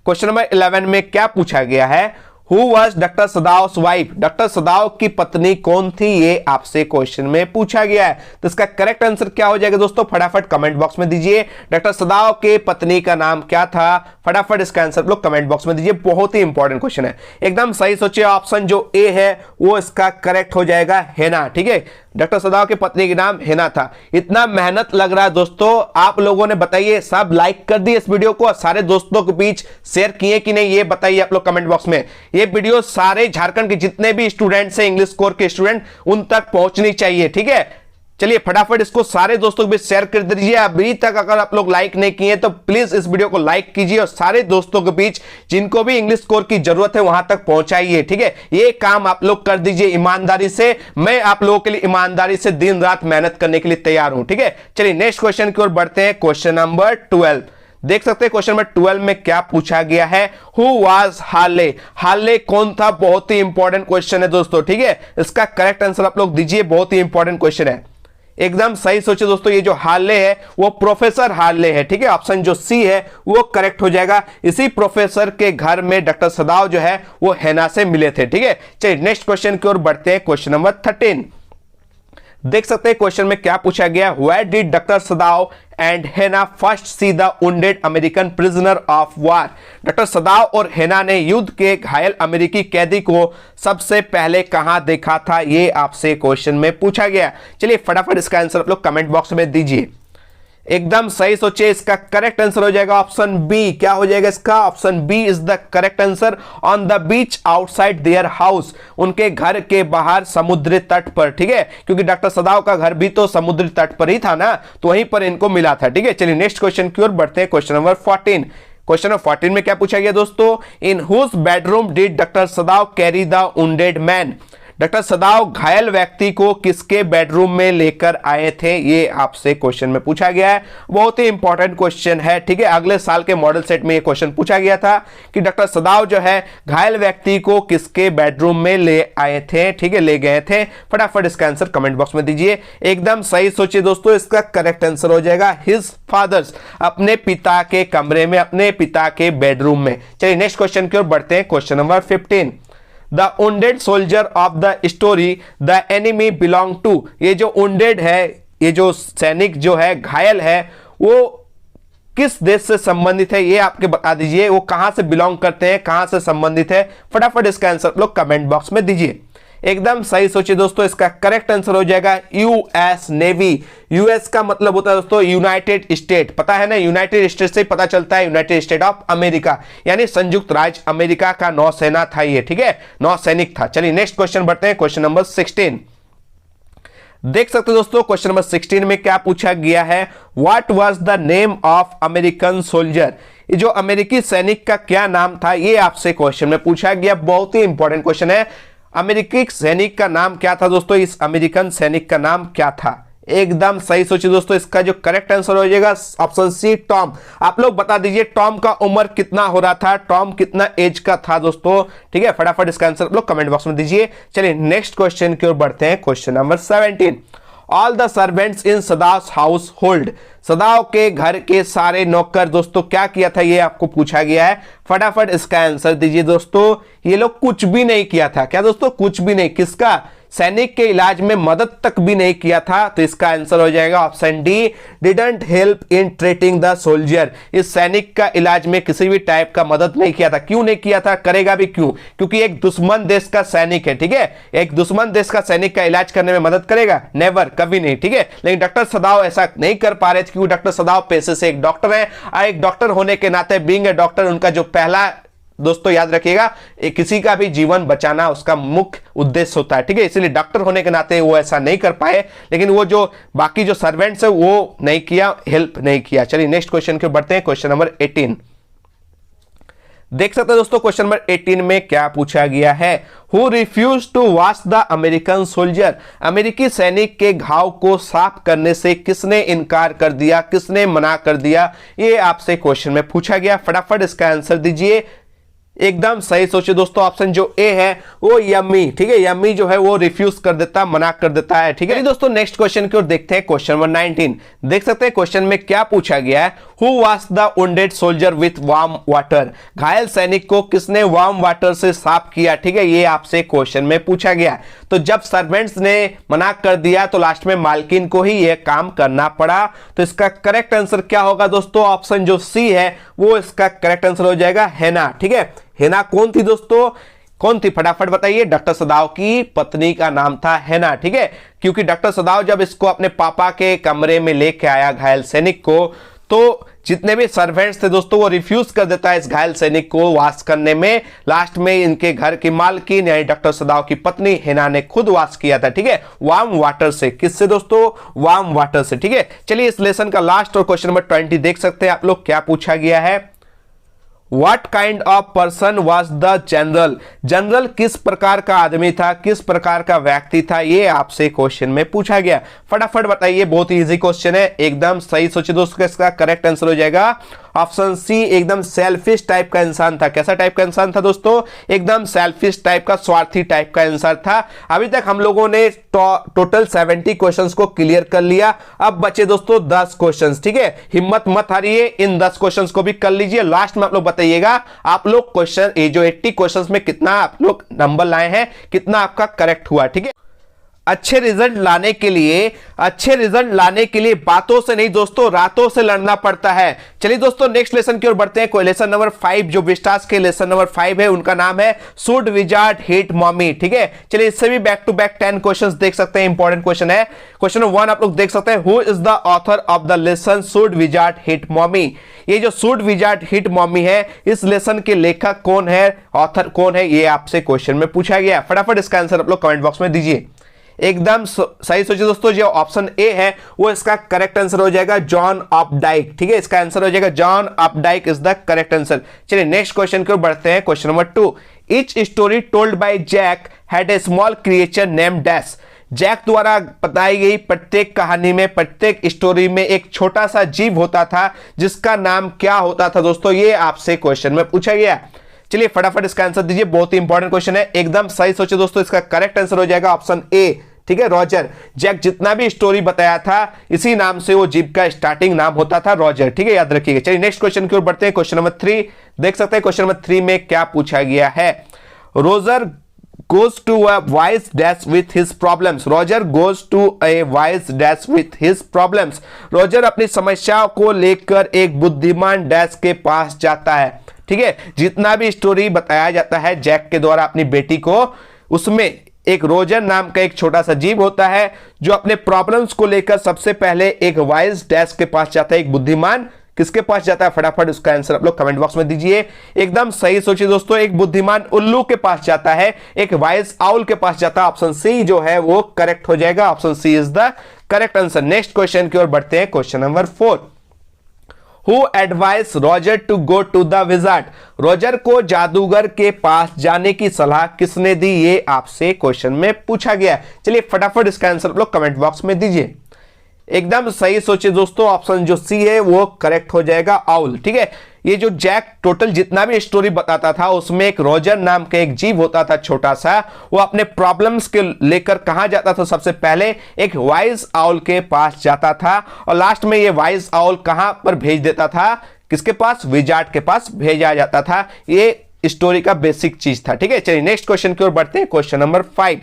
क्वेश्चन नंबर 11 में क्या पूछा गया है, Who was doctor सदाव wife? Doctor सदाव की पत्नी कौन थी, ये आपसे क्वेश्चन में पूछा गया है। तो इसका करेक्ट आंसर क्या हो जाएगा दोस्तों, फटाफट कमेंट बॉक्स में दीजिए। डॉक्टर सदाव के पत्नी का नाम क्या था? फटाफट इसका आंसर लोग कमेंट बॉक्स में दीजिए, बहुत ही इंपॉर्टेंट क्वेश्चन है। एकदम सही सोचिए, ऑप्शन जो ए है वो इसका करेक्ट हो जाएगा, हेना, ठीक है। डॉक्टर सदाव की पत्नी का नाम हेना था। इतना मेहनत लग रहा है दोस्तों, आप लोगों ने बताइए, सब लाइक कर दिए इस वीडियो को और सारे दोस्तों के बीच शेयर किए कि नहीं, ये बताइए आप लोग कमेंट बॉक्स में। ये वीडियो सारे झारखंड के जितने भी स्टूडेंट्स हैं, इंग्लिश कोर के स्टूडेंट, उन तक पहुंचनी चाहिए, ठीक है। चलिए फटाफट इसको सारे दोस्तों के बीच शेयर कर दीजिए। अभी तक अगर आप लोग लाइक नहीं किए तो प्लीज इस वीडियो को लाइक कीजिए और सारे दोस्तों के बीच जिनको भी इंग्लिश कोर की जरूरत है वहां तक पहुंचाइए, ठीक है। ये काम आप लोग कर दीजिए ईमानदारी से। मैं आप लोगों के लिए ईमानदारी से दिन रात मेहनत करने के लिए तैयार हूं, ठीक है। चलिए नेक्स्ट क्वेश्चन की ओर बढ़ते हैं, क्वेश्चन नंबर 12। देख सकते हैं क्वेश्चन नंबर 12 में क्या पूछा गया है, हु वाज हार्ले? हार्ले कौन था? बहुत ही इंपॉर्टेंट क्वेश्चन है दोस्तों, ठीक है। इसका करेक्ट आंसर आप लोग दीजिए, बहुत ही इंपॉर्टेंट क्वेश्चन है। एकदम सही सोचिए दोस्तों, ये जो हार्ले है वो प्रोफेसर हार्ले है, ठीक है। ऑप्शन जो सी है वो करेक्ट हो जाएगा। इसी प्रोफेसर के घर में डॉक्टर सदाव जो है वो हेना से मिले थे, ठीक है। चलिए नेक्स्ट क्वेश्चन की ओर बढ़ते हैं, क्वेश्चन नंबर 13। देख सकते हैं क्वेश्चन में क्या पूछा गया, where did doctor Sadao and Hana first see the wounded American prisoner of war? Doctor Sadao और हेना ने युद्ध के घायल अमेरिकी कैदी को सबसे पहले कहां देखा था, ये आपसे क्वेश्चन में पूछा गया। चलिए फटाफट इसका आंसर आप लोग कमेंट बॉक्स में दीजिए। एकदम सही सोचिए, इसका करेक्ट आंसर हो जाएगा ऑप्शन बी। क्या हो जाएगा इसका? Option B is the correct answer, on the beach outside their house, उनके घर के बाहर समुद्री तट पर, ठीक है। क्योंकि डॉक्टर सदाव का घर भी तो समुद्री तट पर ही था ना, तो वहीं पर इनको मिला था, ठीक है। चलिए नेक्स्ट क्वेश्चन की ओर बढ़ते हैं, क्वेश्चन नंबर 14। क्वेश्चन नंबर 14 में क्या पूछा गया दोस्तों, in whose bedroom did doctor Sadao carry the wounded man? Doctor Sadao घायल व्यक्ति को किसके बेडरूम में लेकर आए थे, ये आपसे क्वेश्चन में पूछा गया है। बहुत ही इंपॉर्टेंट क्वेश्चन है, ठीक है। अगले साल के मॉडल सेट में ये क्वेश्चन पूछा गया था कि डॉक्टर सदाव जो है घायल व्यक्ति को किसके बेडरूम में ले आए थे, ठीक है, ले गए थे। फटाफट इसका आंसर कमेंट बॉक्स में दीजिए। एकदम सही सोचिए दोस्तों, इसका करेक्ट आंसर हो जाएगा हिज फादर्स, अपने पिता के कमरे में, अपने पिता के बेडरूम में। चलिए नेक्स्ट क्वेश्चन की ओर बढ़ते हैं, question number 15। The wounded soldier of the story the enemy belong to? ये जो wounded है, ये जो सैनिक जो है घायल है, वो किस देश से संबंधित है, ये आपके बता दीजिए। वो कहां से बिलोंग करते हैं, कहां से संबंधित है? फटाफट इसका आंसर लोग कमेंट बॉक्स में दीजिए। एकदम सही सोचिए दोस्तों, इसका करेक्ट आंसर हो जाएगा यूएस नेवी। यूएस का मतलब होता है दोस्तों यूनाइटेड स्टेट, पता है ना, यूनाइटेड स्टेट से पता चलता है यूनाइटेड स्टेट ऑफ अमेरिका, यानी संयुक्त राज्य अमेरिका का नौसेना था ये, ठीक है, नौसैनिक था। चलिए नेक्स्ट क्वेश्चन बढ़ते हैं, क्वेश्चन नंबर 16। देख सकते हो दोस्तों क्वेश्चन नंबर 16 में क्या पूछा गया है, what was the name of American soldier? ये जो अमेरिकी सैनिक का क्या नाम था, ये आपसे क्वेश्चन में पूछा गया। बहुत ही इंपॉर्टेंट क्वेश्चन है। अमेरिकी सैनिक का नाम क्या था दोस्तों? इस अमेरिकन सैनिक का नाम क्या था, एकदम सही सोचिए दोस्तों, इसका जो करेक्ट आंसर हो जाएगा ऑप्शन सी टॉम। आप लोग बता दीजिए टॉम का उम्र कितना हो रहा था, टॉम कितना एज का था दोस्तों। ठीक है, फटाफट इसका आंसर आप लोग कमेंट बॉक्स में दीजिए। चलिए नेक्स्ट क्वेश्चन की ओर बढ़ते हैं, question number 17। All the servants in Sadao's household, सदाओं के घर के सारे नौकर दोस्तों क्या किया था, ये आपको पूछा गया है। फटाफट इसका आंसर दीजिए दोस्तों। ये लोग कुछ भी नहीं किया था, क्या दोस्तों, कुछ भी नहीं। किसका, सैनिक के इलाज में मदद तक भी नहीं किया था। तो इसका आंसर हो जाएगा option D, didn't help in treating the soldier. इस सैनिक का इलाज में किसी भी टाइप का मदद नहीं किया था। क्यों नहीं किया था, करेगा भी क्यों, क्योंकि एक दुश्मन देश का सैनिक है। ठीक है, एक दुश्मन देश का सैनिक का इलाज करने में मदद करेगा, नेवर, कभी नहीं। ठीक है, लेकिन डॉक्टर सदाव ऐसा नहीं कर पा रहे थे क्योंकि डॉक्टर सदाव पेशे से एक डॉक्टर है। एक डॉक्टर होने के नाते, बीइंग ए डॉक्टर, उनका जो पहला दोस्तों याद रखिएगा, किसी का भी जीवन बचाना उसका मुख्य उद्देश्य होता है। ठीक है, इसलिए डॉक्टर होने के नाते वो ऐसा नहीं कर पाए, लेकिन वो जो बाकी जो सर्वेंट्स है वो नहीं किया, हेल्प नहीं किया। चलिए नेक्स्ट क्वेश्चन के बढ़ते हैं, क्वेश्चन नंबर 18। देख सकते हैं दोस्तों क्वेश्चन नंबर 18 में क्या पूछा गया है। Who refuse to wash the American soldier, अमेरिकी सैनिक के घाव को साफ करने से किसने इनकार कर दिया, किसने मना कर दिया, ये आपसे क्वेश्चन में पूछा गया। फटाफट इसका आंसर दीजिए। एकदम सही सोचिए दोस्तों, ऑप्शन जो ए है वो यम्मी। ठीक है, यम्मी जो है वो रिफ्यूज कर देता, मना कर देता है। ठीक है दोस्तों, नेक्स्ट क्वेश्चन की ओर देखते हैं, क्वेश्चन नंबर 19। देख सकते हैं क्वेश्चन में क्या पूछा गया है। Who wash the wounded soldier with warm water, घायल सैनिक को किसने वार्म वाटर से साफ किया। ठीक है, ये आपसे क्वेश्चन में पूछा गया। तो जब सर्वेंट्स ने मना कर दिया तो लास्ट में मालकिन को ही यह काम करना पड़ा। तो इसका करेक्ट आंसर क्या होगा दोस्तों, ऑप्शन जो सी है वो इसका करेक्ट आंसर हो जाएगा, हेना। ठीक है, हेना कौन थी दोस्तों, कौन थी, फटाफट बताइए। डॉक्टर सदाव की पत्नी का नाम था हेना। ठीक है, क्योंकि डॉक्टर सदाव जब इसको अपने पापा के कमरे में लेके आया घायल सैनिक को, तो जितने भी सर्वेंट्स थे दोस्तों वो रिफ्यूज कर देता है इस घायल सैनिक को वॉश करने में। लास्ट में इनके घर की मालकिन यानी डॉक्टर सदाव की पत्नी हेना ने खुद वॉश किया था। ठीक है, वार्म वाटर से। किससे दोस्तों, वार्म वाटर से। ठीक है, चलिए इस लेसन का लास्ट और क्वेश्चन नंबर 20 देख सकते हैं आप लोग, क्या पूछा गया है। What kind of person was the general, general किस प्रकार का आदमी था, किस प्रकार का व्यक्ति था, ये आपसे क्वेश्चन में पूछा गया। फटाफट बताइए, बहुत ही इजी क्वेश्चन है। एकदम सही सोचिए दोस्तों, इसका करेक्ट आंसर हो जाएगा ऑप्शन सी, एकदम सेल्फिश टाइप का इंसान था। कैसा टाइप का इंसान था दोस्तों, एकदम सेल्फिश टाइप का, स्वार्थी टाइप का इंसान था। अभी तक हम लोगों ने टोटल 70 क्वेश्चंस को क्लियर कर लिया। अब बचे दोस्तों 10 क्वेश्चंस। ठीक है, हिम्मत मत हारिए, इन 10 क्वेश्चंस को भी कर लीजिए। लास्ट में आप लोग बताइएगा आप लोग क्वेश्चन, ये जो 80 क्वेश्चंस में कितना आप लोग नंबर लाए हैं, कितना आपका करेक्ट हुआ। ठीक है, अच्छे रिजल्ट लाने के लिए बातों से नहीं दोस्तों, रातों से लड़ना पड़ता है। चलिए दोस्तों नेक्स्ट लेसन की ओर बढ़ते हैं। लेसन नंबर 5 जो विस्टास के लेसन नंबर 5 है, उनका नाम है शुड विजार्ड हिट मॉमी। ठीक है, चलिए इससे भी बैक टू बैक 10 क्वेश्चंस देख सकते हैं, इंपॉर्टेंट क्वेश्चन है। क्वेश्चन नंबर 1 आप लोग देख सकते हैं, who is the author of the lesson should wizard hit mommy. ये जो शुड विजार्ड हिट मॉमी है, इस लेसन के लेखक कौन है, ऑथर कौन है, ये आपसे क्वेश्चन में पूछा गया। फटाफट इसका आंसर आप लोग कमेंट बॉक्स में दीजिए। एकदम सही सोचिए दोस्तों, जो ऑप्शन ए है वो इसका करेक्ट आंसर हो जाएगा, जॉन अपडाइक। ठीक है, इसका आंसर हो जाएगा John Updike is the correct answer. चलिए नेक्स्ट क्वेश्चन की ओर बढ़ते हैं, question number 2। Each story told by Jack had a small creature name dash. Jack द्वारा बताई गई प्रत्येक कहानी में, प्रत्येक स्टोरी में एक छोटा सा जीव होता था, जिसका नाम क्या होता था दोस्तों, ये आपसे क्वेश्चन में पूछा गया। चलिए फटाफट इसका आंसर दीजिए, बहुत ही इंपॉर्टेंट क्वेश्चन है। एकदम सही सोचिए दोस्तों, इसका करेक्ट आंसर हो जाएगा ऑप्शन ए। ठीक है, रॉजर। जैक जितना भी स्टोरी बताया था इसी नाम से वो जीव का स्टार्टिंग नाम होता था, रॉजर। ठीक है, याद रखिएगा। चलिए नेक्स्ट क्वेश्चन की ओर बढ़ते हैं, क्वेश्चन नंबर 3 देख सकते हैं। क्वेश्चन नंबर 3 में क्या पूछा गया है। Roger goes to a wise dash with his problems. Roger goes to a wise dash with his problems. Roger अपनी समस्याओं को लेकर एक बुद्धिमान डैश के पास जाता है। ठीक है, जितना भी स्टोरी बताया जाता है जैक के द्वारा अपनी बेटी को, उसमें एक रोजर नाम का एक छोटा सा जीव होता है जो अपने प्रॉब्लम्स को लेकर सबसे पहले एक वाइज डैश के पास जाता है, एक बुद्धिमान किसके पास जाता है। फटाफट उसका आंसर आप लोग कमेंट बॉक्स में दीजिए। एकदम सही सोचिए दोस्तों, एक बुद्धिमान उल्लू के पास जाता है, एक वाइज आउल के पास जाता है। ऑप्शन सी जो है वो करेक्ट हो जाएगा, option C is the correct answer. Next question की ओर बढ़ते हैं, question number 4। Who advised Roger to go to the wizard? Roger को जादूगर के पास जाने की सलाह किसने दी, ये आपसे क्वेश्चन में पूछा गया। चलिए फटाफट इसका आंसर आप लोग कमेंट बॉक्स में दीजिए। एकदम सही सोचे दोस्तों, ऑप्शन जो सी है वो करेक्ट हो जाएगा, आउल। ठीक है, ये जो जैक टोटल जितना भी स्टोरी बताता था उसमें एक रॉजर नाम का एक जीव होता था छोटा सा, वो अपने प्रॉब्लम्स के लेकर कहां जाता था, सबसे पहले एक वाइज आउल के पास जाता था और लास्ट में ये वाइज आउल कहां पर भेज देता था, किसके पास, विजार्ड के पास भेजा जाता था। ये स्टोरी का बेसिक चीज था। ठीक है, चलिए नेक्स्ट क्वेश्चन की ओर बढ़ते हैं। क्वेश्चन नंबर 5,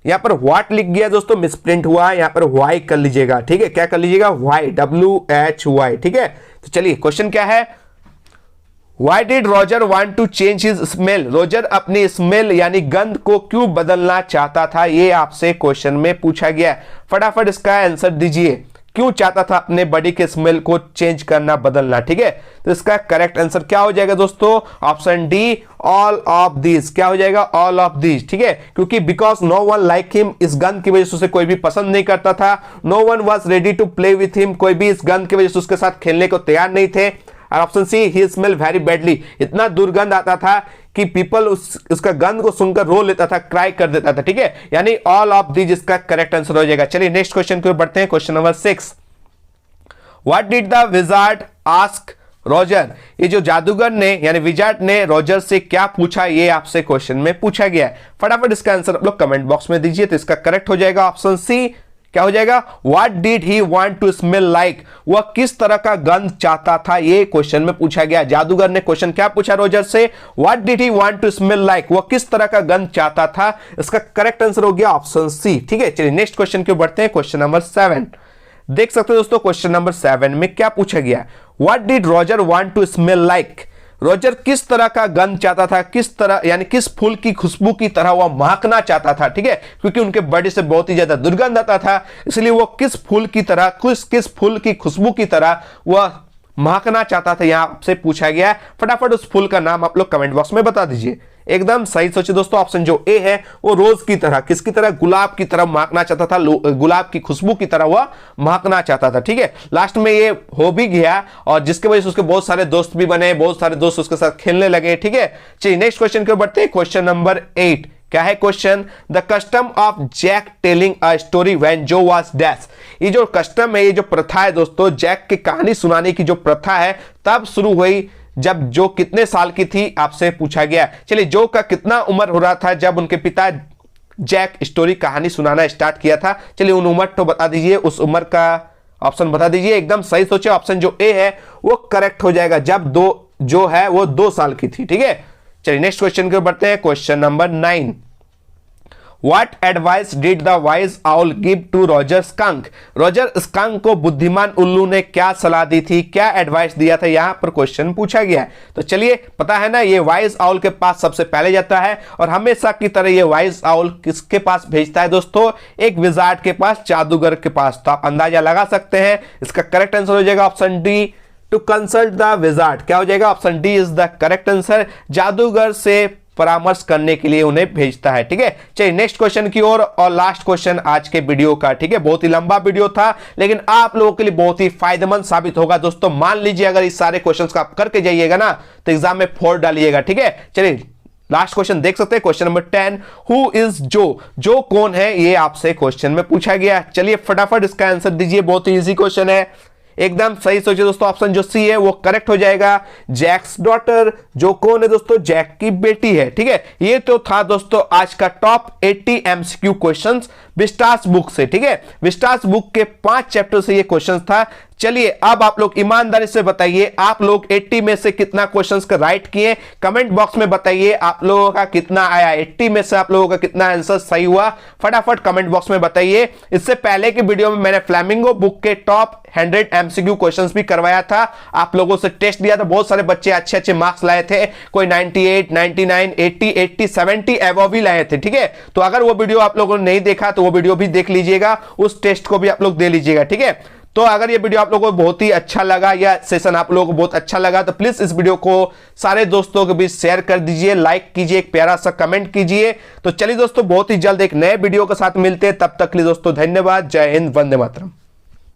यहां पर व्हाट लिख गया दोस्तों, मिसप्रिंट हुआ, यहां पर वाई कर लीजिएगा। ठीक है, क्या कर लीजिएगा, वाई, WHY। ठीक है, तो चलिए क्वेश्चन क्या है, Why did Roger want to change his smell? Roger अपनी स्मेल यानी गंध को क्यों बदलना चाहता था, ये आपसे क्वेश्चन में पूछा गया। फटाफट इसका आंसर दीजिए, क्यों चाहता था अपने बॉडी के स्मेल को चेंज करना, बदलना। ठीक है, तो इसका करेक्ट आंसर क्या हो जाएगा दोस्तों, option D, all of these. क्या हो जाएगा, ऑल ऑफ दीज। ठीक है, क्योंकि because no one like him, इस गंध की वजह से उसे कोई भी पसंद नहीं करता था। No one was ready to play with him, कोई भी इस गंध की वजह से उसके साथ खेलने को तैयार नहीं थे। और ऑप्शन सी, ही स्मेल वेरी बैडली, इतना दुर्गंध आता था कि पीपल उसका गंध को सुनकर रो लेता था, क्राई कर देता था। ठीक है, यानी ऑल ऑफ दीज इसका करेक्ट आंसर हो जाएगा। चलिए नेक्स्ट क्वेश्चन की ओर बढ़ते हैं। Question number 6, what did the wizard ask Roger, ये जो जादूगर ने यानी विजार्ड ने रॉजर से क्या पूछा, ये आपसे क्वेश्चन में पूछा गया है। फटाफट इसका आंसर आप लोग कमेंट बॉक्स में दीजिए, तो इसका करेक्ट हो जाएगा ऑप्शन सी। क्या हो जाएगा, what did he want to smell like, वह किस तरह का गंध चाहता था, ये क्वेश्चन में पूछा गया। जादूगर ने क्वेश्चन क्या पूछा रॉजर से, what did he want to smell like, वह किस तरह का गंध चाहता था। इसका करेक्ट आंसर हो गया ऑप्शन सी। ठीक है, चलिए नेक्स्ट क्वेश्चन की ओर बढ़ते हैं। क्वेश्चन नंबर 7, देख सकते हो दोस्तों क्वेश्चन नंबर 7 में क्या पूछा गया, what did Roger want to smell like, Roger किस तरह का गंध चाहता था, किस तरह यानी किस फूल की खुशबू की तरह वह महकना चाहता था। ठीक है, क्योंकि उनके बॉडी से बहुत ही ज्यादा दुर्गंध आता था, इसलिए वो किस फूल की तरह, किस फूल की खुशबू की तरह वह महकना चाहता था, यहां आपसे पूछा गया। फटाफट उस फूल का नाम आप लोग कमेंट बॉक्स में बता दीजिए। एकदम सही सोचिए दोस्तों, ऑप्शन जो ए है वो रोज की तरह, किसकी तरह, गुलाब की तरह महकना चाहता था, गुलाब की खुशबू की तरह वह महकना चाहता था। ठीक है, लास्ट में ये हो भी गया और जिसके वजह से उसके बहुत सारे दोस्त भी बने, बहुत सारे दोस्त उसके साथ खेलने लगे। ठीक है, चलिए नेक्स्ट क्वेश्चन की ओर बढ़ते हैं। क्वेश्चन नंबर 8, क्या है question, the custom of Jack telling a story when Jo was dash, ये जो कस्टम है, ये जो प्रथा है दोस्तों, जैक की कहानी सुनाने की जो प्रथा है तब शुरू हुई जब जो कितने साल की थी, आपसे पूछा गया। चलिए जो का कितना उम्र हो रहा था जब उनके पिता जैक स्टोरी कहानी सुनाना स्टार्ट किया था, चलिए उन उम्र तो बता दीजिए, उस उम्र का ऑप्शन बता दीजिए। एकदम सही सोचे, ऑप्शन जो ए है वो करेक्ट हो जाएगा, जब जो है वो 2 साल की थी। ठीक है, चलिए नेक्स्ट क्वेश्चन की बढ़ते हैं। Question number 9, What advice did the wise owl give to Roger Skunk? Roger skunk को बुद्धिमान उल्लू ने क्या सलाह दी थी, क्या एडवाइस दिया था, यहां पर क्वेश्चन पूछा गया है। तो चलिए पता है ना, ये वाइज आउल के पास सबसे पहले जाता है और हमेशा की तरह ये वाइज आउल किसके पास भेजता है दोस्तों, एक विजार्ड के पास, जादूगर के पास। तो आप अंदाजा लगा सकते हैं, इसका करेक्ट आंसर हो जाएगा option D, to consult the wizard. क्या हो जाएगा, option D is the correct answer, जादूगर से परामर्श करने के लिए उन्हें भेजता है। ठीक है, चलिए नेक्स्ट क्वेश्चन की ओर और लास्ट क्वेश्चन आज के वीडियो का। ठीक है, बहुत ही लंबा वीडियो था लेकिन आप लोगों के लिए बहुत ही फायदेमंद साबित होगा दोस्तों। मान लीजिए अगर इस सारे क्वेश्चंस का आप करके जाइएगा ना तो एग्जाम में 4 डालिएगा। ठीक है, चलिए लास्ट क्वेश्चन देख सकते हैं, क्वेश्चन नंबर 10, हु इज जो कौन है, ये आपसे क्वेश्चन में पूछा गया। चलिए फटाफट इसका आंसर दीजिए, बहुत ही इजी क्वेश्चन है, एकदम सही सोचिए दोस्तों, ऑप्शन जो सी है वो करेक्ट हो जाएगा, जैक्स डॉटर। जो कौन है दोस्तों, जैक की बेटी है। ठीक है, ये तो था दोस्तों आज का top 80 MCQ questions Vistas book से। ठीक है, विस्टास बुक के 5 चैप्टर से ये क्वेश्चंस था। चलिए अब आप लोग ईमानदारी से बताइए, आप लोग 80 में से कितना क्वेश्चंस का राइट किए, कमेंट बॉक्स में बताइए आप लोगों का कितना आया, 80 में से आप लोगों का कितना आंसर सही हुआ, फटाफट कमेंट बॉक्स में बताइए। इससे पहले की वीडियो में मैंने फ्लैमिंगो बुक के टॉप 100 MCQ क्वेश्चंस भी करवाया था, आप लोगों से टेस्ट दिया था, बहुत सारे बच्चे अच्छे अच्छे मार्क्स लाए थे, कोई 98, 99, 80, 70 एबव भी लाए थे। ठीक है, तो अगर वो वीडियो आप लोगों ने नहीं देखा तो वो वीडियो भी देख लीजिएगा, उस टेस्ट को भी आप लोग दे लीजिएगा। ठीक है, तो अगर ये वीडियो आप लोगों को बहुत ही अच्छा लगा या सेशन आप लोगों को बहुत अच्छा लगा तो प्लीज इस वीडियो को सारे दोस्तों के बीच शेयर कर दीजिए, लाइक कीजिए, एक प्यारा सा कमेंट कीजिए। तो चलिए दोस्तों बहुत ही जल्द एक नए वीडियो के साथ मिलते हैं, तब तक के लिए दोस्तों धन्यवाद, जय हिंद, वंदे मातरम।